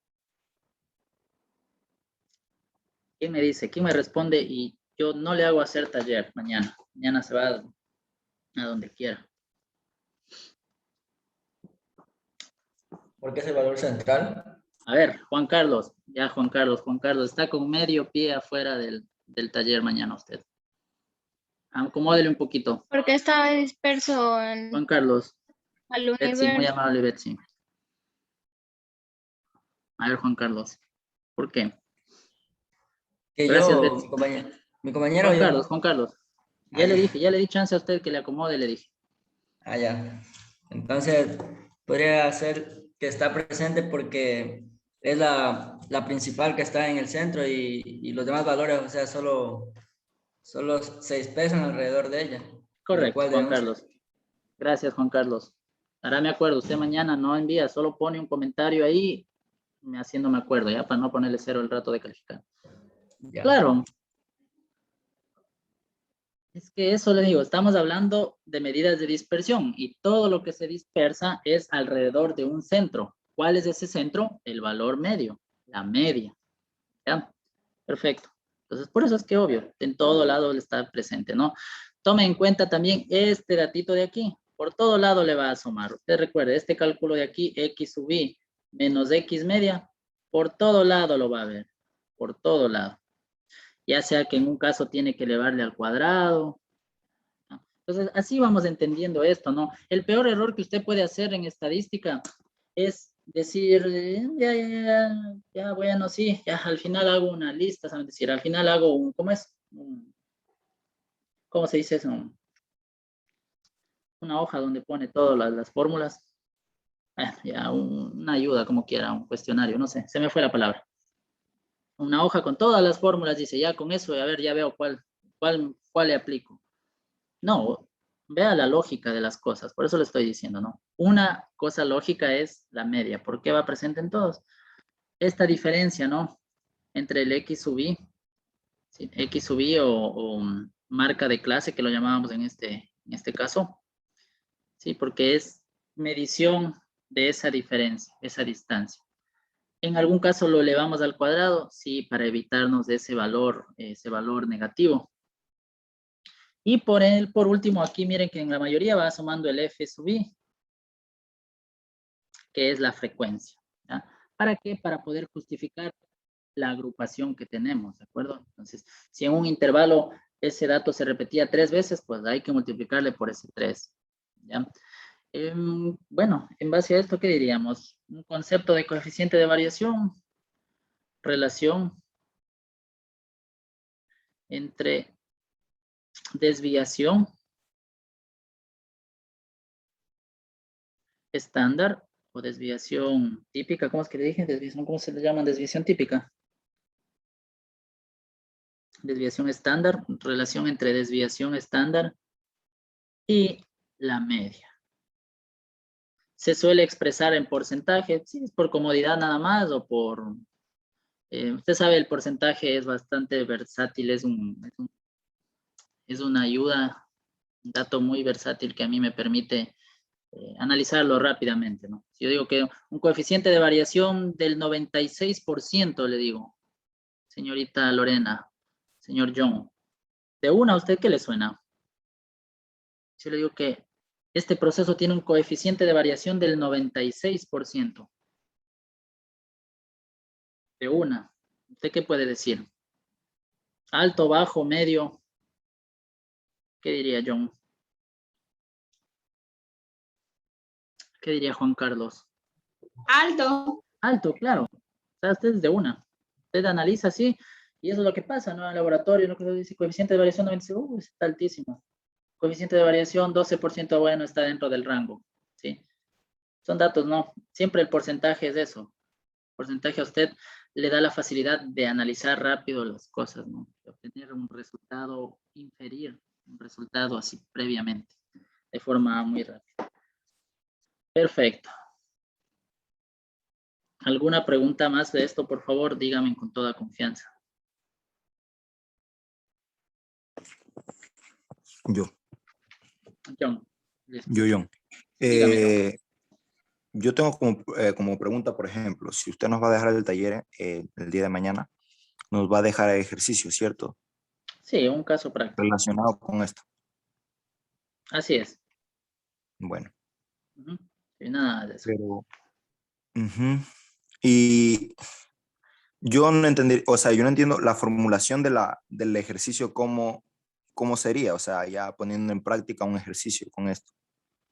¿Quién me dice? ¿Quién me responde? Y yo no le hago hacer taller mañana. Mañana se va a donde quiera. Porque es el valor central. A ver, Juan Carlos. Ya, Juan Carlos. Está con medio pie afuera del taller mañana usted. Acomódele un poquito. Porque estaba disperso Juan Carlos. al Betsy, muy universo. amable, Betsy. A ver, Juan Carlos. ¿Por qué? Que Gracias, yo, Betsy. mi compañero, Juan yo. Carlos, Juan Carlos. Ya Ah, le ya. dije, ya le di chance a usted que le acomode, le dije. Ah, ya. Entonces, podría ser que está presente porque es la principal que está en el centro y los demás valores, o sea, solo se dispersan alrededor de ella. De lo Correcto, cual Juan debemos... Carlos. Gracias, Juan Carlos. Ahora me acuerdo, usted mañana no envía, solo pone un comentario ahí, haciéndome acuerdo, ya, para no ponerle cero el rato de calificar. Ya. Claro. Es que eso le digo, estamos hablando de medidas de dispersión y todo lo que se dispersa es alrededor de un centro. ¿Cuál es ese centro? El valor medio, la media. ¿Ya? Perfecto. Entonces, por eso es que obvio, en todo lado está presente, ¿no? Tome en cuenta también este datito de aquí. Por todo lado le va a asomar. Usted recuerde, este cálculo de aquí, x sub i menos x media, por todo lado lo va a ver. Por todo lado. Ya sea que en un caso tiene que elevarle al cuadrado. ¿No? Entonces, así vamos entendiendo esto, ¿no? El peor error que usted puede hacer en estadística es decir, ya, bueno, sí, ya al final hago una lista, ¿saben? Decir, al final hago un, ¿cómo es? ¿Cómo se dice eso? Una hoja donde pone todas las fórmulas. Ya, una ayuda, como quiera, un cuestionario, no sé, se me fue la palabra. Una hoja con todas las fórmulas, dice, ya con eso, a ver, ya veo cuál le aplico. No, vea la lógica de las cosas, por eso le estoy diciendo, ¿no? Una cosa lógica es la media, ¿por qué va presente en todos? Esta diferencia, ¿no? Entre el X sub i, ¿sí? X sub i o marca de clase, que lo llamábamos en este caso, ¿sí? Porque es medición de esa diferencia, esa distancia. En algún caso lo elevamos al cuadrado, sí, para evitarnos de ese valor negativo. Y por último, aquí miren que en la mayoría va sumando el F sub i, que es la frecuencia. ¿Ya? ¿Para qué? Para poder justificar la agrupación que tenemos, ¿de acuerdo? Entonces, si en un intervalo ese dato se repetía 3 veces, pues hay que multiplicarle por ese 3. ¿Ya? Bueno, en base a esto, ¿qué diríamos? Un concepto de coeficiente de variación, relación entre desviación estándar o desviación típica. ¿Cómo es que le dije? Desviación, ¿cómo se le llama? Desviación típica. Desviación estándar, relación entre desviación estándar y la media. Se suele expresar en porcentaje, si es por comodidad nada más o por... usted sabe, el porcentaje es bastante versátil, es una ayuda, un dato muy versátil que a mí me permite analizarlo rápidamente, ¿no? Si yo digo que un coeficiente de variación del 96%, le digo, señorita Lorena, señor John, ¿de una a usted qué le suena? Si yo le digo que este proceso tiene un coeficiente de variación del 96%. De una. ¿Usted qué puede decir? Alto, bajo, medio. ¿Qué diría John? ¿Qué diría Juan Carlos? Alto. Alto, claro. O sea, usted es de una. Usted analiza así, y eso es lo que pasa, ¿no? En el laboratorio, lo que se dice, coeficiente de variación 95, está altísimo. Coeficiente de variación 12% bueno, está dentro del rango, ¿sí? Son datos, ¿no? Siempre el porcentaje es eso. El porcentaje a usted le da la facilidad de analizar rápido las cosas, ¿no? De obtener un resultado, inferir un resultado así previamente, de forma muy rápida. Perfecto. ¿Alguna pregunta más de esto? Por favor, dígame con toda confianza. Yo. John. le escucho. Yo. Dígame, Yo tengo como pregunta, por ejemplo, si usted nos va a dejar el taller el día de mañana, nos va a dejar ejercicio, ¿cierto? Sí, un caso práctico. Relacionado con esto. Así es. Bueno, Ujú. Sí, nada de eso. pero... ujú. Y yo no entendí, o sea, yo no entiendo la formulación del ejercicio, cómo sería, o sea, ya poniendo en práctica un ejercicio con esto.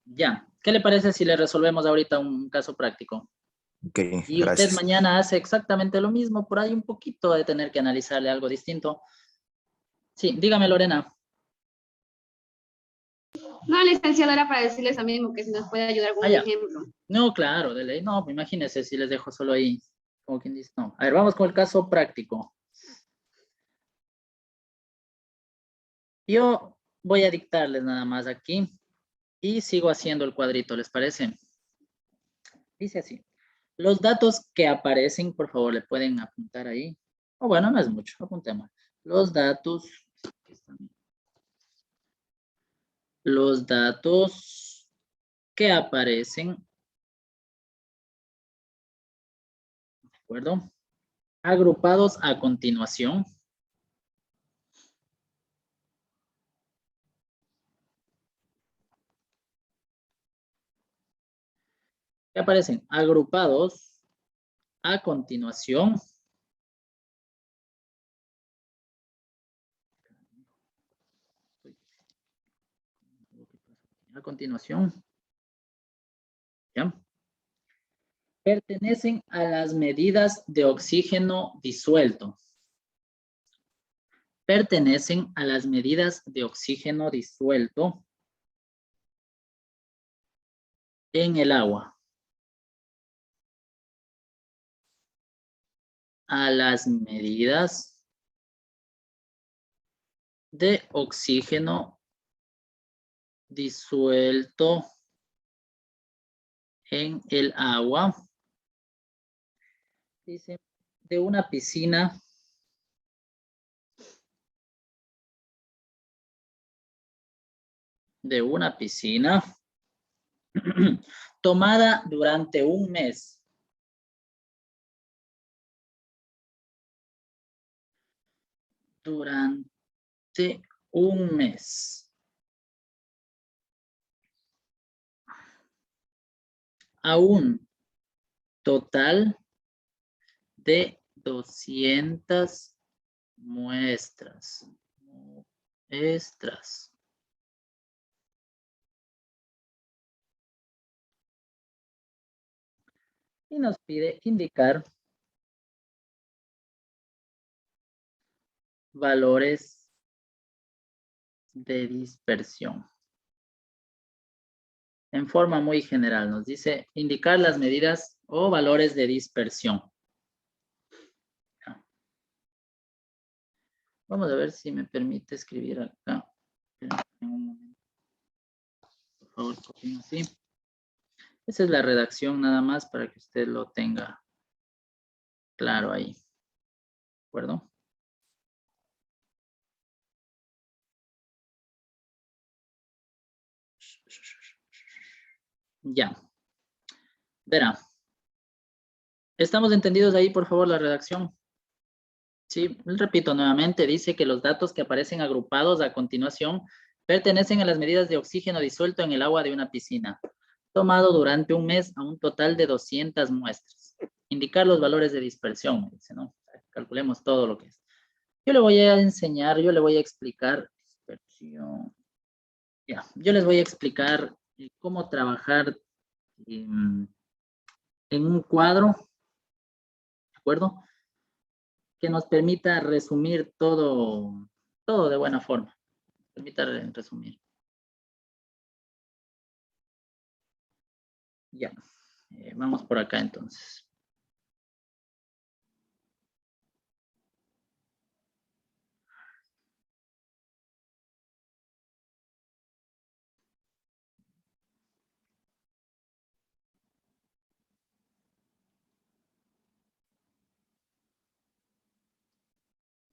Ya. ¿Qué le parece si le resolvemos ahorita un caso práctico? Ok, Y usted gracias. mañana hace exactamente lo mismo, por ahí un poquito de tener que analizarle algo distinto. Sí, dígame, Lorena. No, licenciado, era para decirles lo mismo, que si nos puede ayudar con un Ya. ejemplo. No, claro, de ley. No, imagínese si les dejo solo ahí. Como quien dice, no. A ver, vamos con el caso práctico. Yo voy a dictarles nada más aquí y sigo haciendo el cuadrito, ¿les parece? Dice así. Los datos que aparecen, por favor, le pueden apuntar ahí. O bueno, no es mucho, apuntemos. Los datos que aparecen, ¿de acuerdo? Agrupados a continuación. Que aparecen agrupados a continuación. A continuación. ¿Ya? Pertenecen a las medidas de oxígeno disuelto. Pertenecen a las medidas de oxígeno disuelto en el agua. A las medidas de oxígeno disuelto en el agua. Dice, de una piscina tomada durante un mes. Durante un mes. A un total de 200 muestras. Y nos pide indicar valores de dispersión. En forma muy general nos dice indicar las medidas o valores de dispersión. Vamos a ver si me permite escribir acá. Un momento. Por favor, copien así. Esa es la redacción nada más para que usted lo tenga claro ahí. ¿De acuerdo? Ya. Verá. ¿Estamos entendidos ahí, por favor, la redacción? Sí, repito nuevamente, dice que los datos que aparecen agrupados a continuación pertenecen a las medidas de oxígeno disuelto en el agua de una piscina, tomado durante un mes a un total de 200 muestras. Indicar los valores de dispersión, me dice, ¿no? Calculemos todo lo que es. Yo le voy a enseñar, yo le voy a explicar dispersión. Ya, yo les voy a explicar cómo trabajar en un cuadro, ¿de acuerdo? Que nos permita resumir todo de buena forma. Permita resumir. Ya, vamos por acá entonces.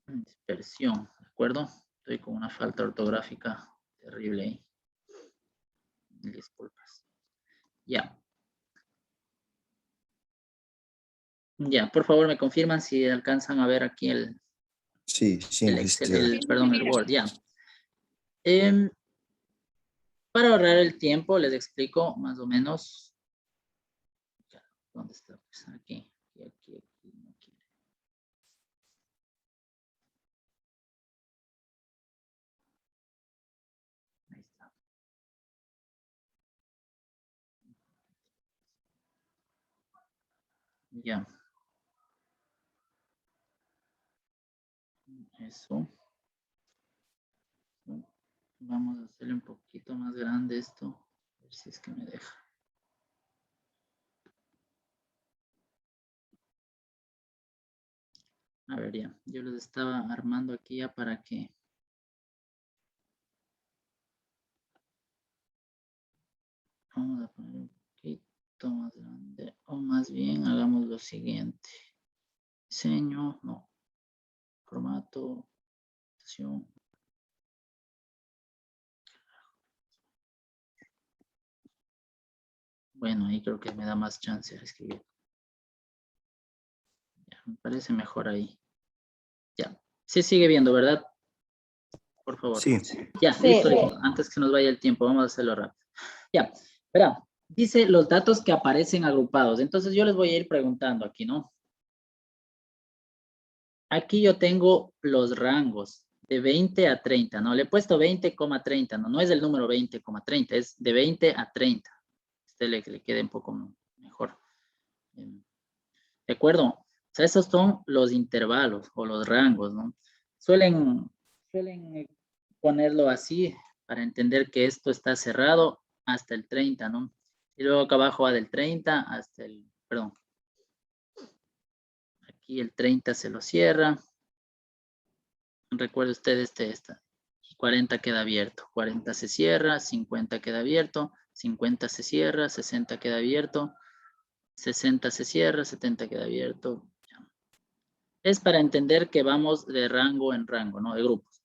Dispersión, ¿de acuerdo? Estoy con una falta ortográfica terrible ahí. Disculpas. Ya. Ya, por favor me confirman si alcanzan a ver aquí el Sí, sí, Excel, perdón, el Word, ya. Para ahorrar el tiempo, les explico más o menos. ¿Dónde está? Pues aquí, aquí. Ahí está. Ya. Eso. Vamos a hacerle un poquito más grande esto. A ver si es que me deja. A ver, ya. Yo les estaba armando aquí ya para que... Vamos a poner un poquito más grande. O más bien, hagamos lo siguiente. Diseño, no. Formato. Opción. Bueno, ahí creo que me da más chance de escribir. Ya, me parece mejor ahí. Ya. Se sigue viendo, ¿verdad? Por favor. Sí. Ya, Sí. listo, listo. Antes que nos vaya el tiempo, vamos a hacerlo rápido. Ya, verá. Dice los datos que aparecen agrupados. Entonces yo les voy a ir preguntando aquí, ¿no? Aquí yo tengo los rangos de 20 a 30, ¿no? Le he puesto 20,30, ¿no? No es el número 20,30, es de 20 a 30. Este le quede un poco mejor. ¿De acuerdo? O sea, esos son los intervalos o los rangos, ¿no? Suelen ponerlo así para entender que esto está cerrado hasta el 30, ¿no? Y luego acá abajo va del 30 hasta el, perdón. Aquí el 30 se lo cierra. Recuerde usted esta. 40 queda abierto, 40 se cierra, 50 queda abierto, 50 se cierra, 60 queda abierto, 60 se cierra, 70 queda abierto. Es para entender que vamos de rango en rango, ¿no? De grupos.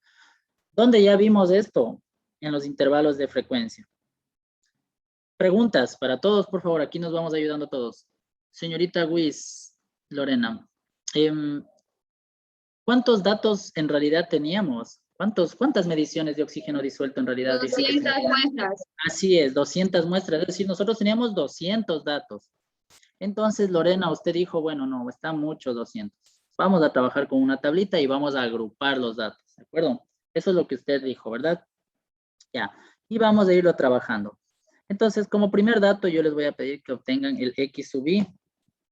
¿Dónde ya vimos esto? En los intervalos de frecuencia. Preguntas para todos, por favor. Aquí nos vamos ayudando todos. Señorita Wiz, Lorena. ¿Cuántos datos en realidad teníamos? ¿Cuántas mediciones de oxígeno disuelto en realidad? 200 muestras. Así es, 200 muestras. Es decir, nosotros teníamos 200 datos. Entonces, Lorena, usted dijo, bueno, no, está mucho 200. Vamos a trabajar con una tablita y vamos a agrupar los datos, ¿de acuerdo? Eso es lo que usted dijo, ¿verdad? Ya, y vamos a irlo trabajando. Entonces, como primer dato, yo les voy a pedir que obtengan el X sub I.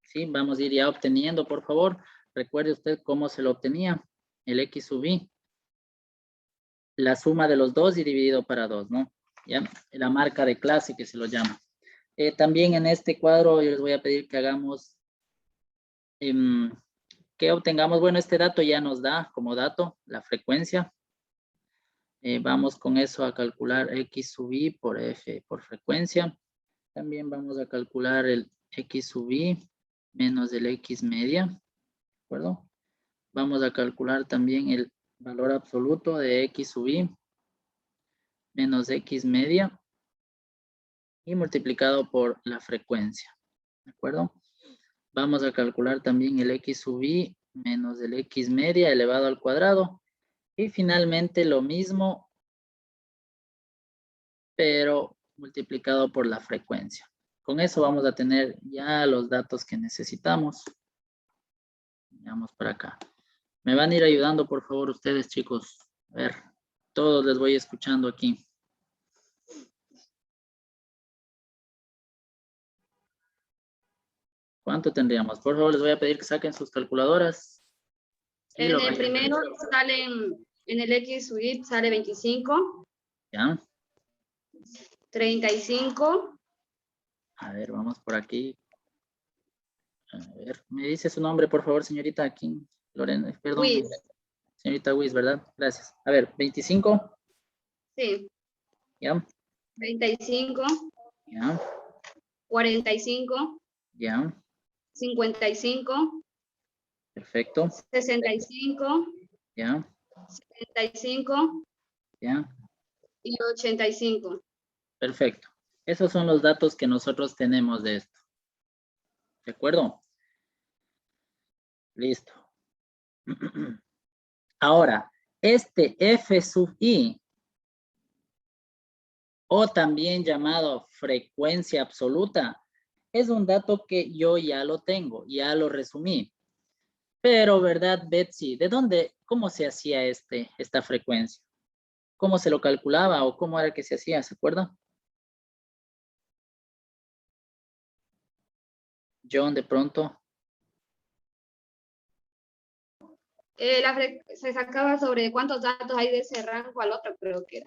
¿Sí? Vamos a ir ya obteniendo, por favor. Recuerde usted cómo se lo obtenía, el X sub I. La suma de los dos y dividido para 2, ¿no? ¿Ya? La marca de clase que se lo llama. También en este cuadro yo les voy a pedir que hagamos, que obtengamos, bueno, este dato ya nos da como dato la frecuencia. Vamos con eso a calcular X sub I por F por frecuencia. También vamos a calcular el X sub I menos el X media, ¿de acuerdo? Vamos a calcular también el valor absoluto de X sub I menos X media y multiplicado por la frecuencia, ¿de acuerdo? Vamos a calcular también el X sub I menos el X media elevado al cuadrado y finalmente lo mismo, pero multiplicado por la frecuencia. Con eso vamos a tener ya los datos que necesitamos. Vamos para acá. Me van a ir ayudando, por favor, ustedes, chicos. A ver, todos les voy escuchando aquí. ¿Cuánto tendríamos? Por favor, les voy a pedir que saquen sus calculadoras. Y En lo el vayan primero revisando. salen, en el X suite sale 25, ¿Ya? 35, A ver, vamos por aquí. A ver, me dice su nombre, por favor, señorita aquí. Lorena, perdón. Wiz, Señorita Wiz, ¿verdad? Gracias. A ver, 25. sí, ¿Ya? 35, ¿Ya? 45, ¿Ya? 55, Perfecto. 65, ¿Ya? 75 ¿Ya? y 85. Perfecto. Esos son los datos que nosotros tenemos de esto. ¿De acuerdo? Listo. Ahora, este F sub I, o también llamado frecuencia absoluta, es un dato que yo ya lo tengo, ya lo resumí. Pero, ¿verdad, Betsy? ¿De dónde, cómo se hacía esta frecuencia? ¿Cómo se lo calculaba o cómo era que se hacía? ¿Se acuerda? John, de pronto. Se sacaba sobre cuántos datos hay de ese rango al otro, creo que era.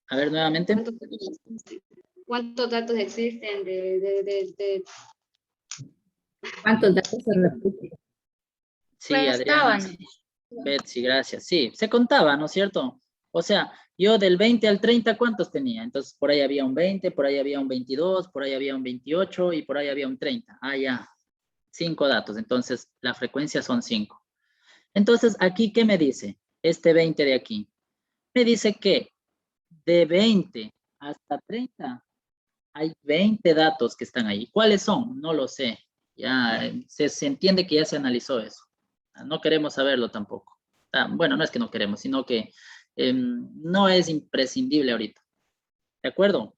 A ver, nuevamente. ¿Cuántos datos existen de ¿Cuántos datos se repiten? Sí, Adriana. Estaban. Betsy, gracias. Sí, se contaba, ¿no es cierto? O sea, yo del 20 al 30, ¿cuántos tenía? Entonces, por ahí había un 20, por ahí había un 22, por ahí había un 28 y por ahí había un 30. Ah, ya. 5 datos. Entonces, la frecuencia son 5. Entonces, aquí, ¿qué me dice? Este 20 de aquí. Me dice que de 20 hasta 30 hay 20 datos que están ahí. ¿Cuáles son? No lo sé. Ya se entiende que ya se analizó eso. No queremos saberlo tampoco. Bueno, no es que no queremos, sino que no es imprescindible ahorita. ¿De acuerdo?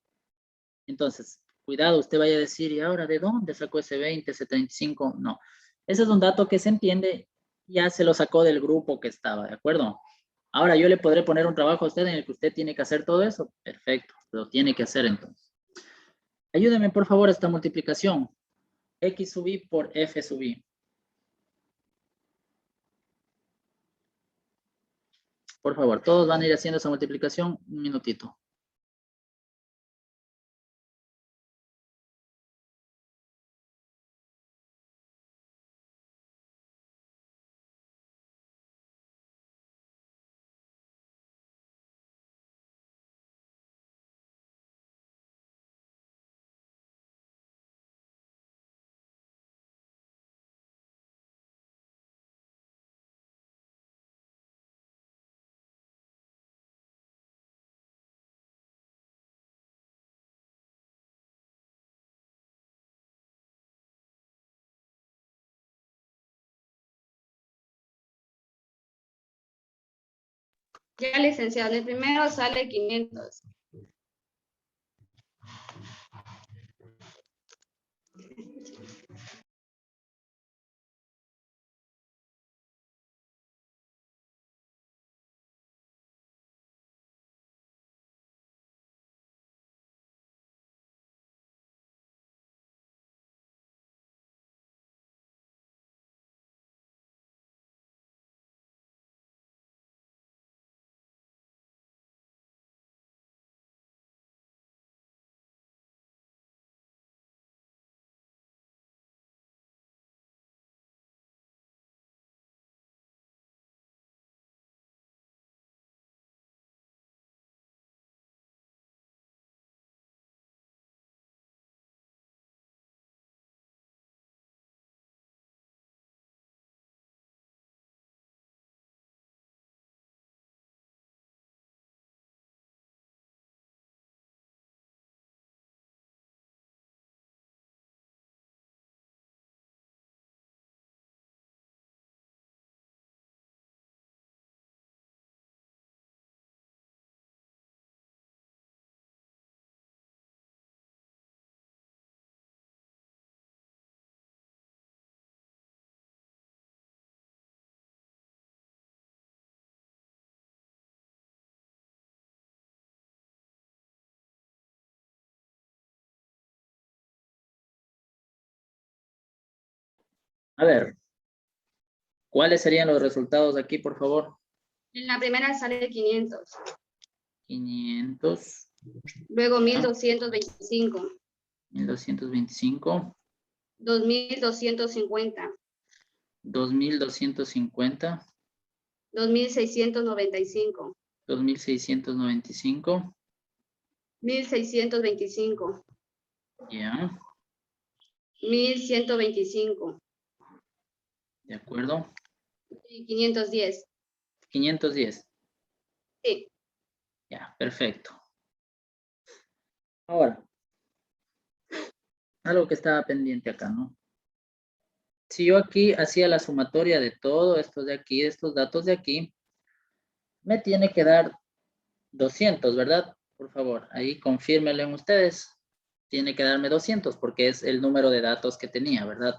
Entonces, cuidado, usted vaya a decir, ¿y ahora de dónde sacó ese 20, ese 35? No. Ese es un dato que se entiende, ya se lo sacó del grupo que estaba, ¿de acuerdo? Ahora yo le podré poner un trabajo a usted en el que usted tiene que hacer todo eso. Perfecto, lo tiene que hacer entonces. Ayúdeme por favor a esta multiplicación. X sub I por F sub I. Por favor, todos van a ir haciendo esa multiplicación un minutito. Ya, licenciado, el primero sale 500. A ver, ¿cuáles serían los resultados aquí, por favor? En la primera sale 500. 500, Luego 1225. 1225, 2250. 2250, 2695. 2695, 1625. ya, 1125. de acuerdo. Y 510. 510, Sí. ya, perfecto. Ahora, algo que estaba pendiente acá, ¿no? Si yo aquí hacía la sumatoria de todo esto de aquí, de estos datos de aquí, me tiene que dar 200, ¿verdad? Por favor, ahí confírmenlo en ustedes. Tiene que darme 200 porque es el número de datos que tenía, ¿verdad?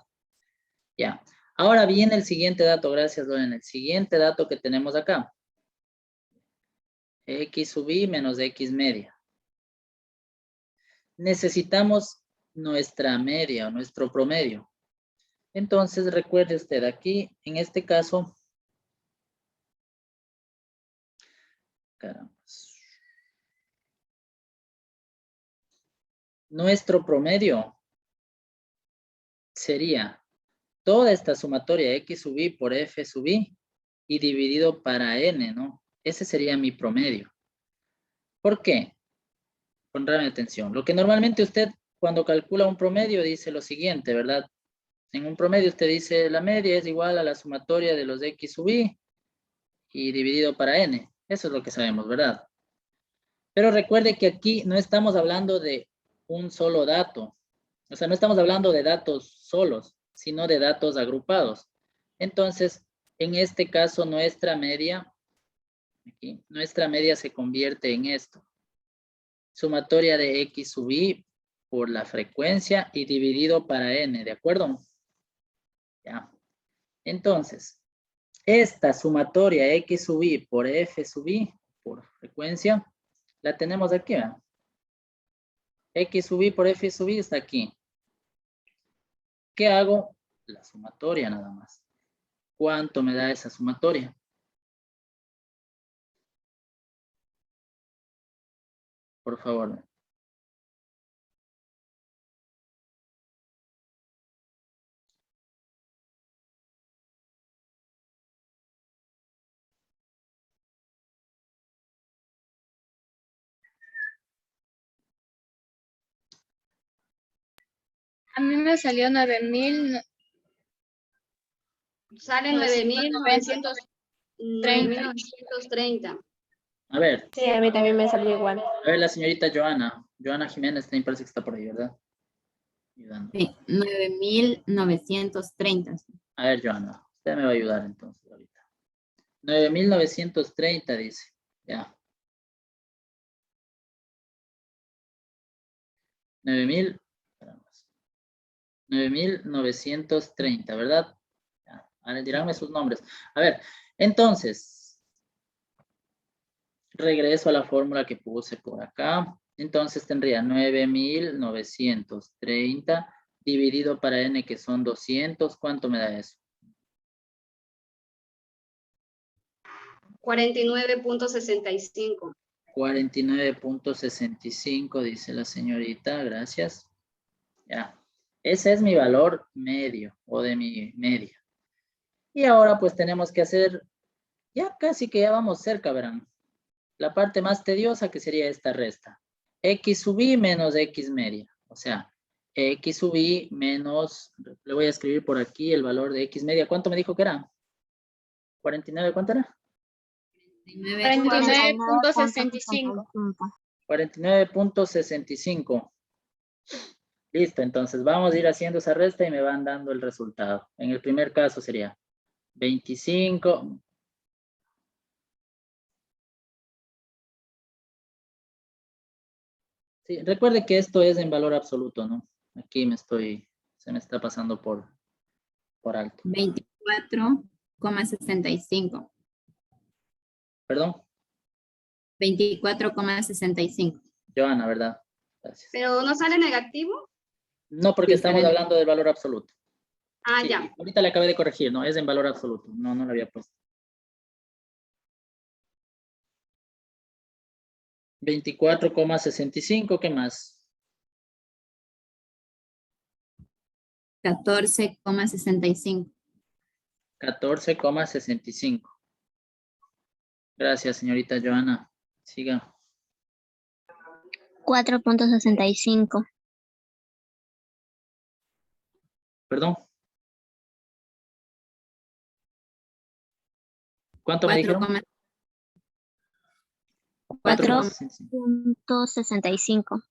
Ya. Ahora viene el siguiente dato, gracias, Lorena. El siguiente dato que tenemos acá. X sub I menos X media. Necesitamos nuestra media o nuestro promedio. Entonces, recuerde usted aquí, en este caso, caramba. Nuestro promedio sería toda esta sumatoria X sub I por F sub I y dividido para N, ¿no? Ese sería mi promedio. ¿Por qué? Pondrán atención. Lo que normalmente usted cuando calcula un promedio dice lo siguiente, ¿verdad? En un promedio usted dice la media es igual a la sumatoria de los X sub I y dividido para N. Eso es lo que sabemos, ¿verdad? Pero recuerde que aquí no estamos hablando de un solo dato. O sea, no estamos hablando de datos solos, sino de datos agrupados. Entonces, en este caso, nuestra media se convierte en esto. Sumatoria de X sub I por la frecuencia y dividido para N, ¿de acuerdo? Ya. Entonces, esta sumatoria X sub I por F sub I por frecuencia, la tenemos aquí, ¿verdad? X sub I por F sub I está aquí. ¿Qué hago? La sumatoria nada más. ¿Cuánto me da esa sumatoria? Por favor. A mí me salió 9,000. Salen 9,930. A ver, Sí, a mí también me salió igual. la señorita Joana. Joana Jiménez también parece que está por ahí, ¿verdad? Ayudando. Sí, 9,930. A ver, Joana, usted me va a ayudar entonces ahorita. 9,930 dice. Ya. 9,930, ¿verdad? Ya. Ahora díganme sus nombres. A ver, entonces, regreso a la fórmula que puse por acá. Entonces tendría 9,930 dividido para n que son 200. ¿Cuánto me da eso? 49.65. 49.65 dice la señorita, gracias. Ya, ese es mi valor medio o de mi media. Y ahora pues tenemos que hacer, ya casi que ya vamos cerca, verán. La parte más tediosa que sería esta resta. X sub I menos X media. O sea, X sub I menos, le voy a escribir por aquí el valor de X media. ¿Cuánto me dijo que era? 49, ¿cuánto era? 49.65. 49.65. Listo, entonces vamos a ir haciendo esa resta y me van dando el resultado. En el primer caso sería 25. Sí, recuerde que esto es en valor absoluto, ¿no? Aquí se me está pasando por alto. 24,65. ¿Perdón? 24,65. Joana, ¿verdad? Gracias. Pero no sale negativo. No, porque estamos Diferente. hablando del valor absoluto. Ah, Sí, ya. ahorita le acabé de corregir, no, es en valor absoluto. No, no lo había puesto. 24,65, ¿qué más? 14,65. 14,65. Gracias, señorita Joana. Siga. 4.65. Perdón. ¿Cuánto me dijeron? 4.65.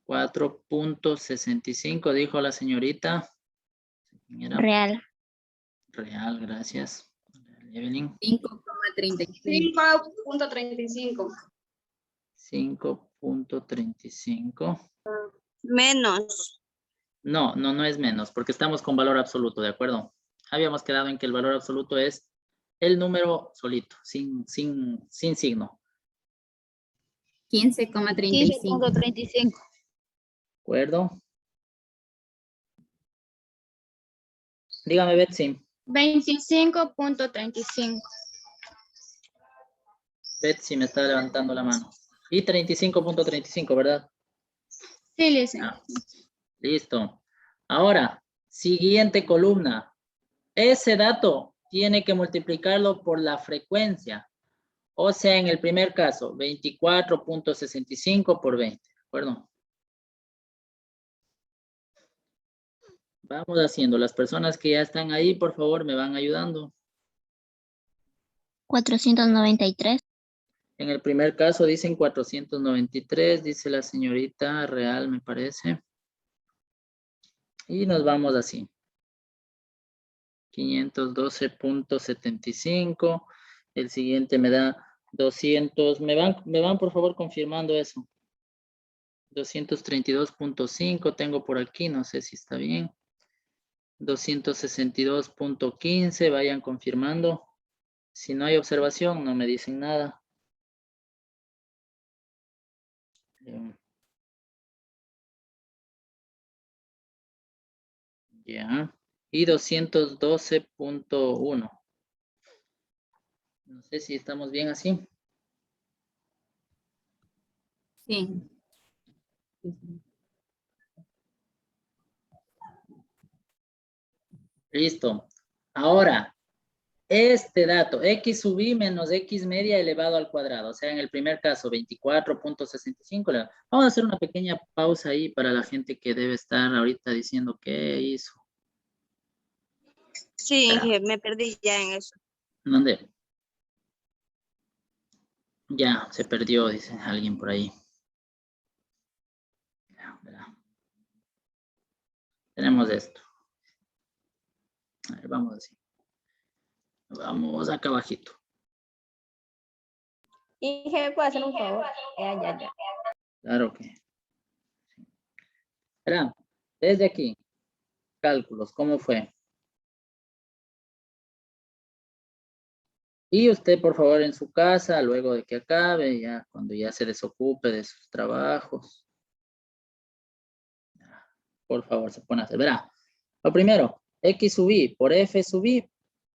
4,65, dijo la señorita. Señora Real. Real, gracias. Evelyn. 5,35. 5.35. 5,35. Menos. No, no, no es menos, porque estamos con valor absoluto, ¿de acuerdo? Habíamos quedado en que el valor absoluto es el número solito, sin signo. 15,35. 15.35. ¿De acuerdo? Dígame, Betsy. 25.35. Betsy me está levantando la mano. Y 35,35, ¿verdad? Sí, Lisa. Ah, listo. Ahora, siguiente columna. Ese dato tiene que multiplicarlo por la frecuencia. O sea, en el primer caso, 24,65 por 20. ¿De acuerdo? Vamos haciendo. Las personas que ya están ahí, por favor, me van ayudando. 493. En el primer caso dicen 493, dice la señorita Real, me parece. Y nos vamos así. 512.75. El siguiente me da 200. Me van por favor confirmando eso. 232.5 tengo por aquí, no sé si está bien. 262.15, vayan confirmando. Si no hay observación, no me dicen nada. Ya. Y 212.1. No sé si estamos bien así. Sí. Listo. Ahora, este dato, x sub i menos x media elevado al cuadrado. O sea, en el primer caso, 24.65. Vamos a hacer una pequeña pausa ahí para la gente que debe estar ahorita diciendo qué hizo. Sí, Espera. Inge, me perdí ya en eso. ¿Dónde? Ya, se perdió, dice alguien por ahí. Ya, verá. Tenemos esto. A ver, vamos así. Vamos acá abajito. Inge, ¿me puede hacer un favor? Ya. Claro que. Verá, desde aquí, cálculos, ¿cómo fue? Y usted, por favor, en su casa, luego de que acabe, ya cuando ya se desocupe de sus trabajos, por favor, se pone a hacer. Verá, lo primero, x sub i por f sub i.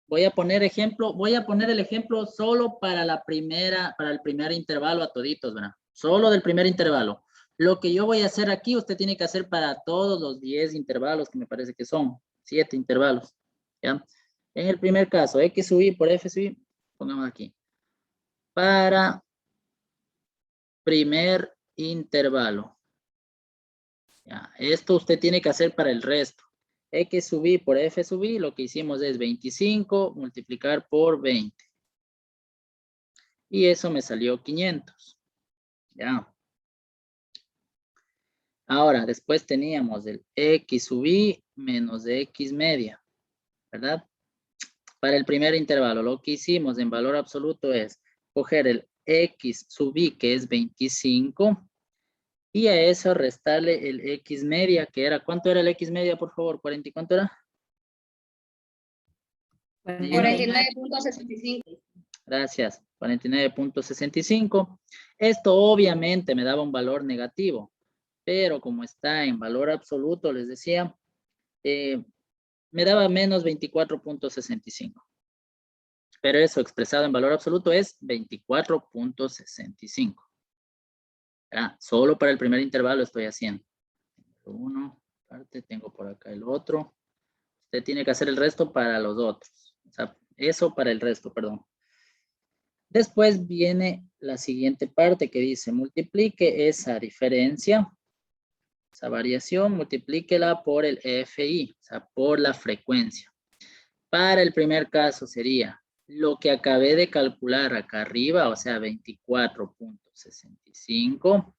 Voy a poner el ejemplo solo para el primer intervalo a toditos, ¿verdad? Solo del primer intervalo. Lo que yo voy a hacer aquí, usted tiene que hacer para todos los 10 intervalos, que me parece que son 7 intervalos, ¿ya? En el primer caso, x sub i por f sub i, pongamos aquí. Para primer intervalo. Ya, esto usted tiene que hacer para el resto. X sub i por f sub i, lo que hicimos es 25 multiplicar por 20. Y eso me salió 500. Ya. Ahora, después teníamos el x sub i menos de x media, ¿verdad? Para el primer intervalo, lo que hicimos en valor absoluto es coger el x sub i, que es 25, y a eso restarle el x media, que era, ¿cuánto era el x media, por favor? ¿40 y cuánto era? 49.65. Gracias, 49.65. Esto obviamente me daba un valor negativo, pero como está en valor absoluto, les decía, me daba menos 24.65. Pero eso expresado en valor absoluto es 24.65. Solo para el primer intervalo estoy haciendo. Uno, aparte tengo por acá el otro. Usted tiene que hacer el resto para los otros. O sea, eso para el resto, perdón. Después viene la siguiente parte que dice, multiplique esa diferencia, esa variación, multiplíquela por el EFI, o sea, por la frecuencia. Para el primer caso sería lo que acabé de calcular acá arriba, o sea, 24.65.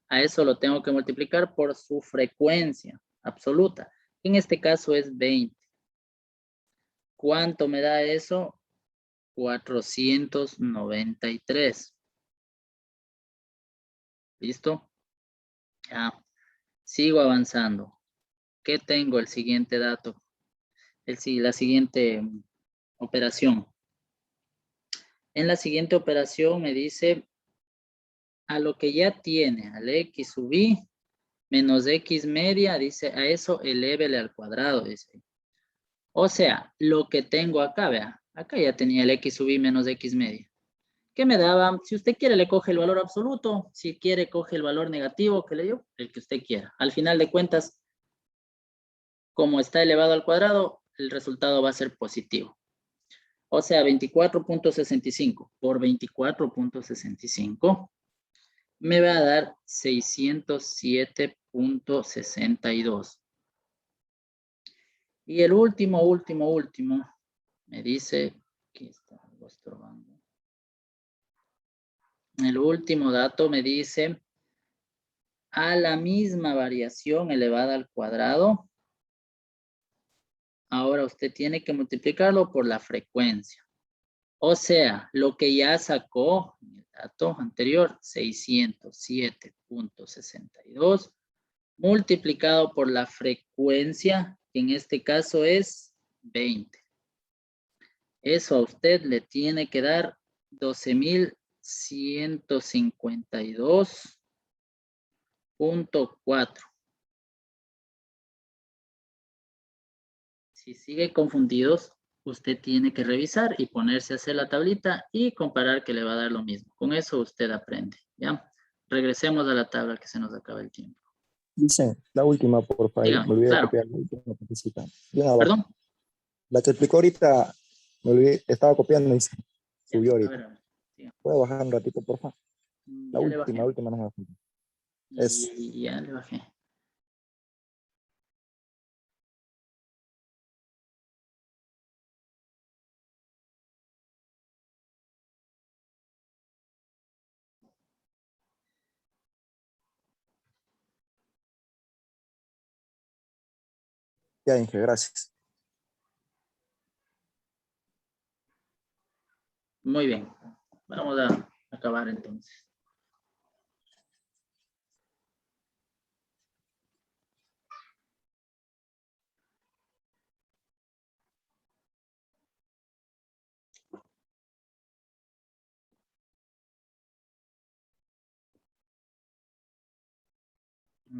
A eso lo tengo que multiplicar por su frecuencia absoluta. En este caso es 20. ¿Cuánto me da eso? 493. ¿Listo? Ya. Sigo avanzando. ¿Qué tengo? El siguiente dato. La siguiente operación. En la siguiente operación me dice a lo que ya tiene, al x sub i menos x media, dice a eso elévele al cuadrado, dice. O sea, lo que tengo acá, vea, acá ya tenía el x sub i menos x media. ¿Qué me daba? Si usted quiere le coge el valor absoluto, si quiere coge el valor negativo que le dio, el que usted quiera. Al final de cuentas, como está elevado al cuadrado, el resultado va a ser positivo. O sea, 24.65 por 24.65 me va a dar 607.62. Y el último, me dice, aquí está, lo estorbando. El último dato me dice, a la misma variación elevada al cuadrado, ahora usted tiene que multiplicarlo por la frecuencia. O sea, lo que ya sacó en el dato anterior, 607.62, multiplicado por la frecuencia, que en este caso es 20. Eso a usted le tiene que dar 12.152.4. Si sigue confundidos, usted tiene que revisar y ponerse a hacer la tablita y comparar que le va a dar lo mismo. Con eso usted aprende, ¿ya? Regresemos a la tabla que se nos acaba el tiempo. Dice, la última, por favor. Dígame, Me olvidé de claro. copiar la última partecita. Bien abajo. ¿Perdón? La que explicó ahorita, me olvidé, estaba copiando y se subió A ahorita. ver, dígame. ¿Puedo bajar un ratito, por favor? La Ya le bajé. última no me bajé. Es Y ya le bajé. ya, Inge, gracias. Muy bien. Vamos a acabar entonces.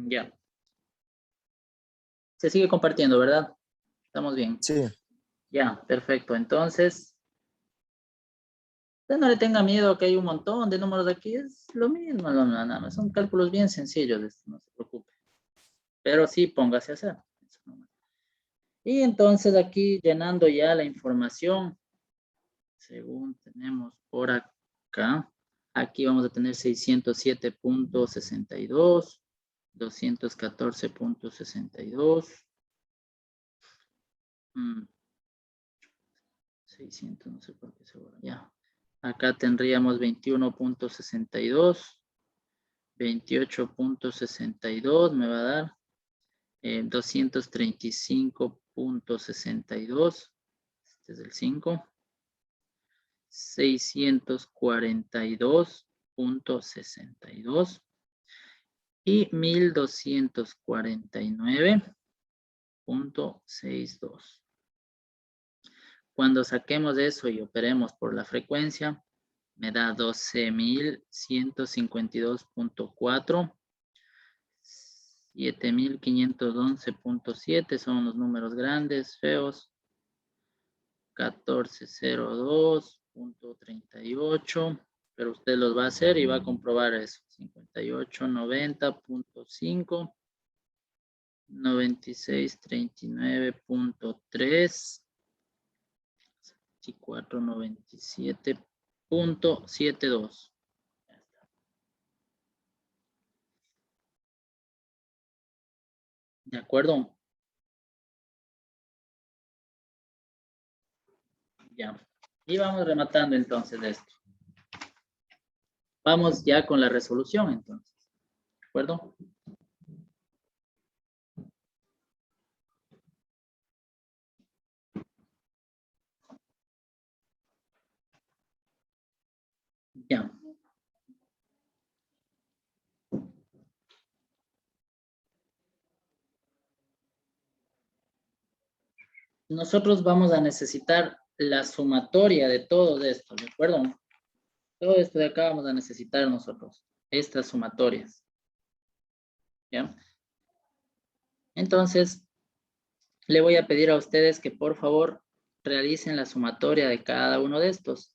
Ya. Se sigue compartiendo, ¿verdad? Estamos bien. Sí. Ya, perfecto. Entonces, usted no le tenga miedo que hay un montón de números aquí. Es lo mismo, nada más. Son cálculos bien sencillos, no se preocupe. Pero sí, póngase a hacer. Y entonces aquí llenando ya la información, según tenemos por acá, aquí vamos a tener 607.62, 214.62, 600, no sé por qué seguro, ya. Acá tendríamos 21.62, 28.62 me va a dar, 235.62, este es el 5. 642.62 y 1249.62. Cuando saquemos eso y operemos por la frecuencia, me da 12.152.4. 7.511.7 son los números grandes, feos. 1402.38, pero usted los va a hacer y va a comprobar eso. 5890.5, 9639.3, 2497.72. ¿De acuerdo? Ya. Y vamos rematando entonces esto. Vamos ya con la resolución entonces. ¿De acuerdo? Ya. Nosotros vamos a necesitar la sumatoria de todo esto, ¿de acuerdo? Todo esto de acá vamos a necesitar nosotros, estas sumatorias. ¿Ya? Entonces, le voy a pedir a ustedes que por favor realicen la sumatoria de cada uno de estos.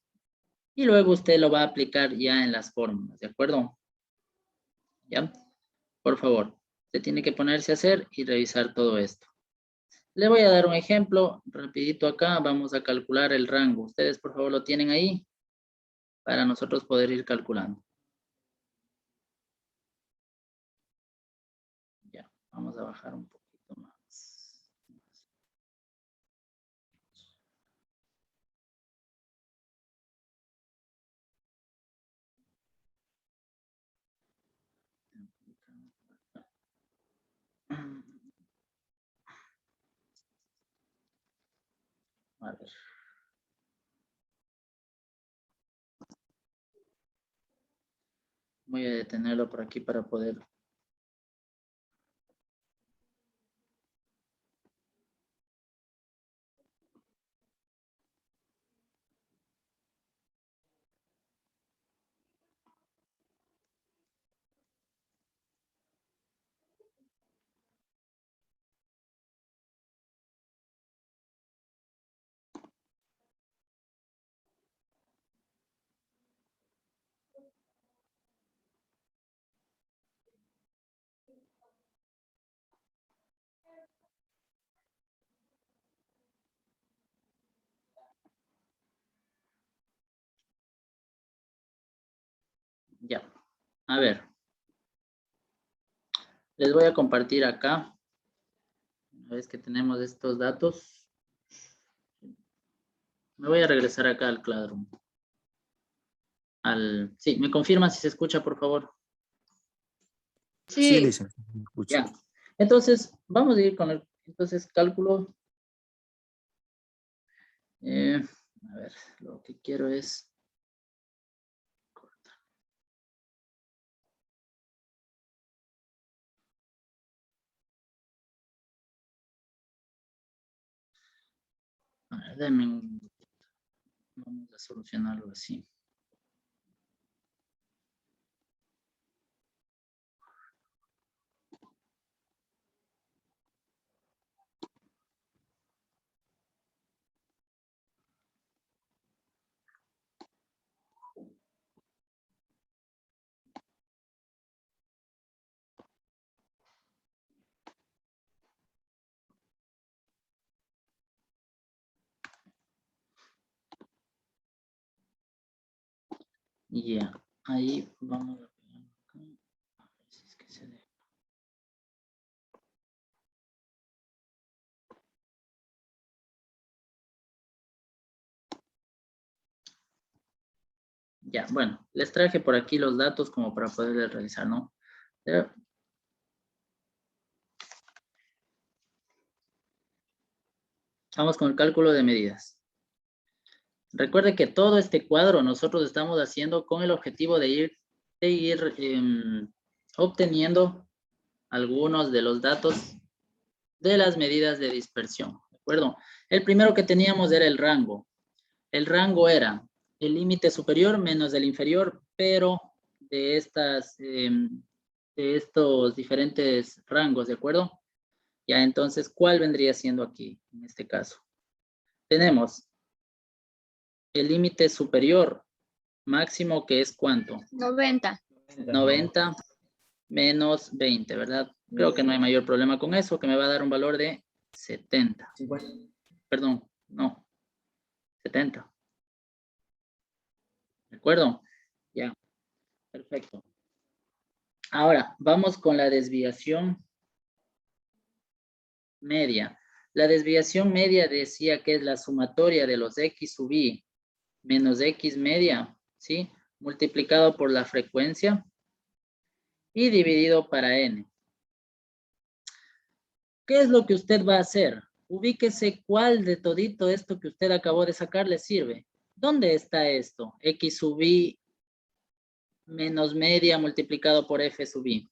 Y luego usted lo va a aplicar ya en las fórmulas, ¿de acuerdo? ¿Ya? Por favor, usted tiene que ponerse a hacer y revisar todo esto. Le voy a dar un ejemplo rapidito acá. Vamos a calcular el rango. Ustedes por favor lo tienen ahí para nosotros poder ir calculando. Ya, vamos a bajar un poquito más. A ver. Voy a detenerlo por aquí para poder. Ya. A ver. Les voy a compartir acá. Una vez que tenemos estos datos. Me voy a regresar acá al Classroom. Sí, ¿me confirman si se escucha, por favor? Sí, licenciado, me escucho. Ya. Entonces, vamos a ir con el cálculo. A ver, lo que quiero es cortar. A ver, denme un... Vamos a solucionarlo así. Ya, ahí vamos a pegar acá. A ver si es que se deja. Ya, bueno, les traje por aquí los datos como para poderles revisar, ¿no? Vamos con el cálculo de medidas. Recuerde que todo este cuadro nosotros estamos haciendo con el objetivo de ir obteniendo algunos de los datos de las medidas de dispersión, ¿de acuerdo? El primero que teníamos era el rango. El rango era el límite superior menos el inferior, pero de estas de estos diferentes rangos, ¿de acuerdo? Ya, entonces, ¿cuál vendría siendo aquí, en este caso? Tenemos el límite superior máximo, que es ¿cuánto? 90. 90 menos 20, ¿verdad? Creo que no hay mayor problema con eso, que me va a dar un valor de 70. Perdón, no, 70. ¿De acuerdo? Ya, perfecto. Ahora, vamos con la desviación media. La desviación media decía que es la sumatoria de los x sub i menos x media, ¿sí? Multiplicado por la frecuencia y dividido para n. ¿Qué es lo que usted va a hacer? Ubíquese cuál de todito esto que usted acabó de sacar le sirve. ¿Dónde está esto? X sub i menos media multiplicado por f sub i.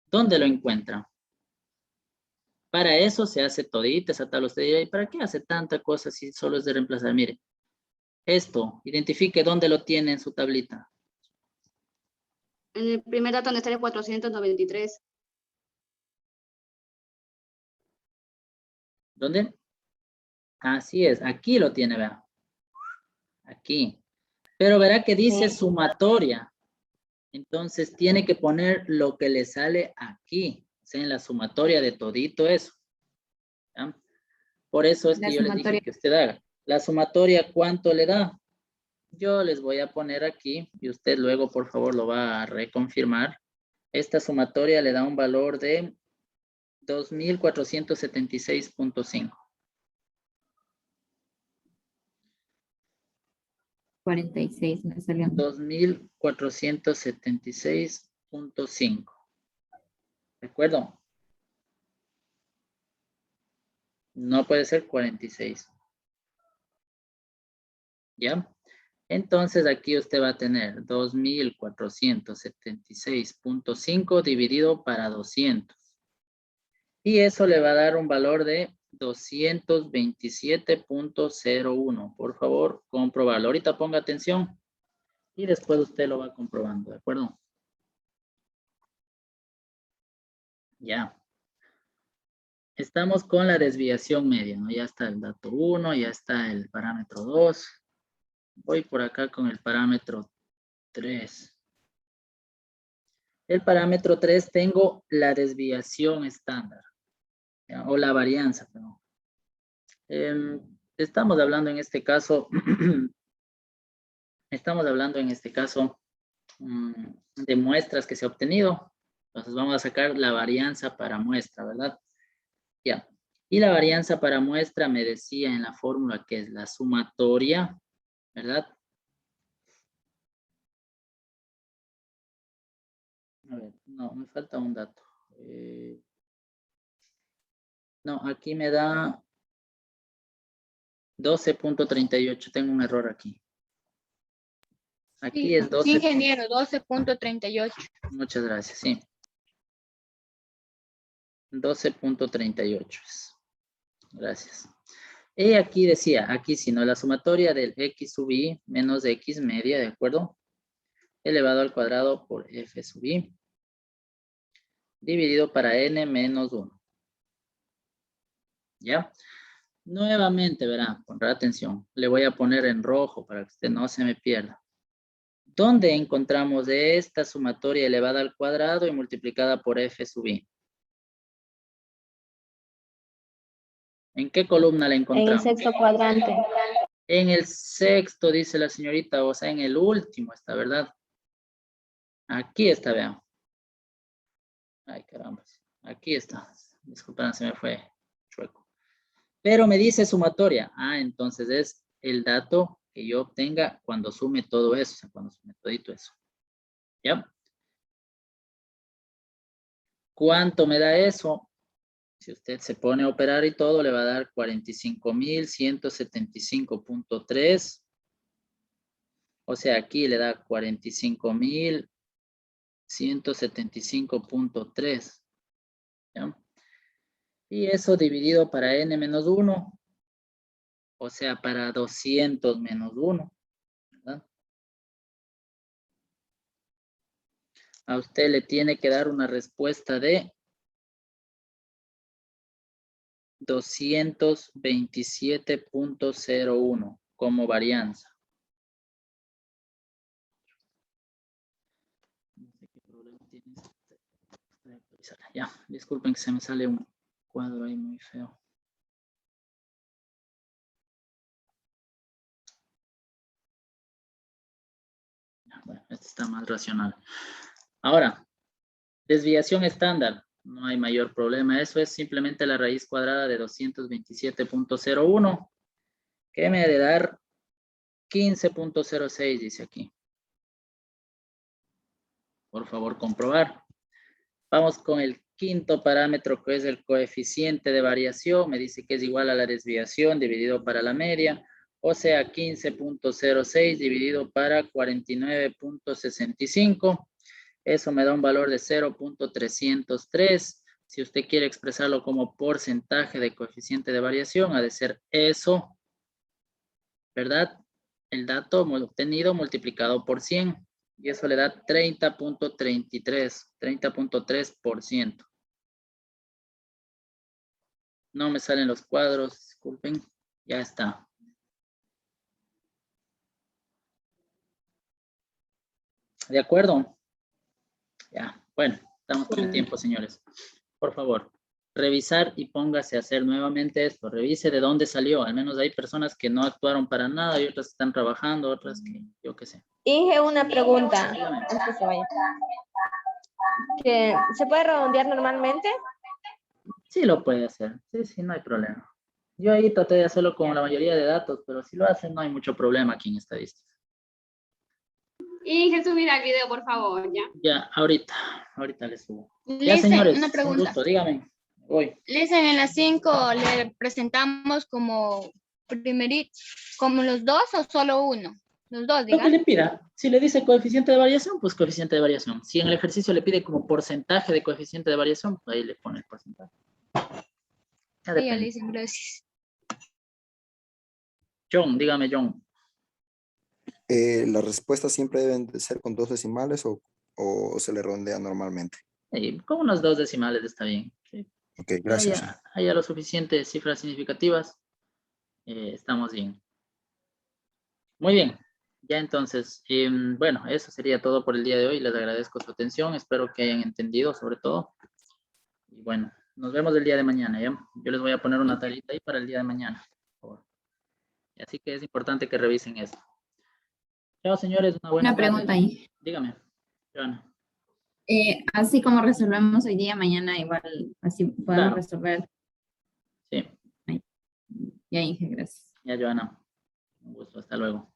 ¿Dónde lo encuentra? Para eso se hace todita esa tabla. Usted dirá, ¿y para qué hace tanta cosa si solo es de reemplazar? Mire, esto, identifique dónde lo tiene en su tablita. En el primer dato donde está el 493. ¿Dónde? Así es, aquí lo tiene, vea. Aquí. Pero verá que dice sumatoria. Entonces tiene que poner lo que le sale aquí. O sea, en la sumatoria de todito eso. ¿Ya? Por eso es La que yo les dije sumatoria. que usted haga. La sumatoria, ¿cuánto le da? Yo les voy a poner aquí y usted luego, por favor, lo va a reconfirmar. Esta sumatoria le da un valor de 2476.5. 46 me salió. 2476.5. ¿De acuerdo? No puede ser 46. ¿Ya? Entonces aquí usted va a tener 2476.5 dividido para 200. Y eso le va a dar un valor de 227.01. Por favor, comprobarlo. Ahorita ponga atención y después usted lo va comprobando, ¿de acuerdo? Ya. Estamos con la desviación media, ¿no? Ya está el dato 1, ya está el parámetro 2. Voy por acá con el parámetro 3. El parámetro 3 tengo la desviación estándar, ¿ya? O la varianza, perdón. Estamos hablando en este caso, de muestras que se ha obtenido. Entonces vamos a sacar la varianza para muestra, ¿verdad? Ya. Y la varianza para muestra me decía en la fórmula que es la sumatoria, ¿verdad? A ver, no, me falta un dato. No, aquí me da 12.38. Tengo un error aquí. Aquí Sí, es 12. sí, ingeniero, 12.38. Muchas gracias, sí. 12.38 es. Gracias. Y aquí decía, aquí si no, la sumatoria del x sub i menos de x media, ¿de acuerdo? Elevado al cuadrado por f sub i dividido para n menos 1. ¿Ya? Nuevamente, verá, pondrá atención. Le voy a poner en rojo para que usted no se me pierda. ¿Dónde encontramos esta sumatoria elevada al cuadrado y multiplicada por f sub i? ¿En qué columna la En el encontramos? sexto cuadrante. En el sexto, dice la señorita, o sea, en el último está, ¿verdad? Aquí está, vean. Ay, caramba. Aquí está. Disculpen, se me fue chueco. Pero me dice sumatoria. Ah, entonces es el dato que yo obtenga cuando sume todo eso, o sea, cuando sume todito eso. ¿Ya? ¿Cuánto me da eso? Si usted se pone a operar y todo, le va a dar 45.175.3. O sea, aquí le da 45.175.3. ¿Ya? Y eso dividido para n menos 1. O sea, para 200 menos 1. ¿Verdad? a usted le tiene que dar una respuesta de 227.01 como varianza. No sé qué problema tiene. Ya, disculpen que se me sale un cuadro ahí muy feo. Bueno, este está más racional. Ahora, desviación estándar. No hay mayor problema. Eso es simplemente la raíz cuadrada de 227.01, que me ha de dar 15.06, dice aquí. Por favor, comprobar. Vamos con el quinto parámetro, que es el coeficiente de variación. Me dice que es igual a la desviación dividido para la media. O sea, 15.06 dividido para 49.65. Eso me da un valor de 0.303. Si usted quiere expresarlo como porcentaje de coeficiente de variación, ha de ser eso, ¿verdad? El dato obtenido multiplicado por 100. Y eso le da 30.33%. No me salen los cuadros, disculpen. Ya está. ¿De acuerdo? Ya, bueno, estamos con el tiempo, señores. Por favor, revisar y póngase a hacer nuevamente esto. Revise de dónde salió. Al menos hay personas que no actuaron para nada y otras que están trabajando, otras que yo qué sé. Inge, una pregunta. Dígame. Antes que se vaya. ¿Que se puede redondear normalmente? Sí lo puede hacer. Sí, sí, no hay problema. Yo ahí traté de hacerlo con la mayoría de datos, pero si lo hacen no hay mucho problema aquí en estadística. Inge, subir al video, por favor, ya. Ya, ahorita le subo. Ya, Listen, señores, una un pregunta. gusto, dígame. Voy. Listen, en las 5 le presentamos como como los dos o solo uno. Los dos, Lo que digamos. le pida. Si le dice coeficiente de variación, pues coeficiente de variación. Si en el ejercicio le pide como porcentaje de coeficiente de variación, pues ahí le pone el porcentaje. Ya Sí, depende. Listen, gracias. John, dígame, John. ¿Las respuestas siempre deben de ser con 2 decimales o se le redondea normalmente? Con unos 2 decimales está bien. Sí. Ok, gracias. Haya lo suficiente cifras significativas. Estamos bien. Muy bien. Ya entonces, bueno, eso sería todo por el día de hoy. Les agradezco su atención. Espero que hayan entendido sobre todo. Y bueno, nos vemos el día de mañana, ¿ya? Yo les voy a poner una tarita ahí para el día de mañana, por favor. Así que es importante que revisen esto. Chao, señores. Una buena Una pregunta tarde. ahí. Dígame, Joana. Así como resolvemos hoy día, mañana igual, así podemos Claro. resolver. Sí, Ya, Inge, gracias. ya, Joana. Un gusto. Hasta luego.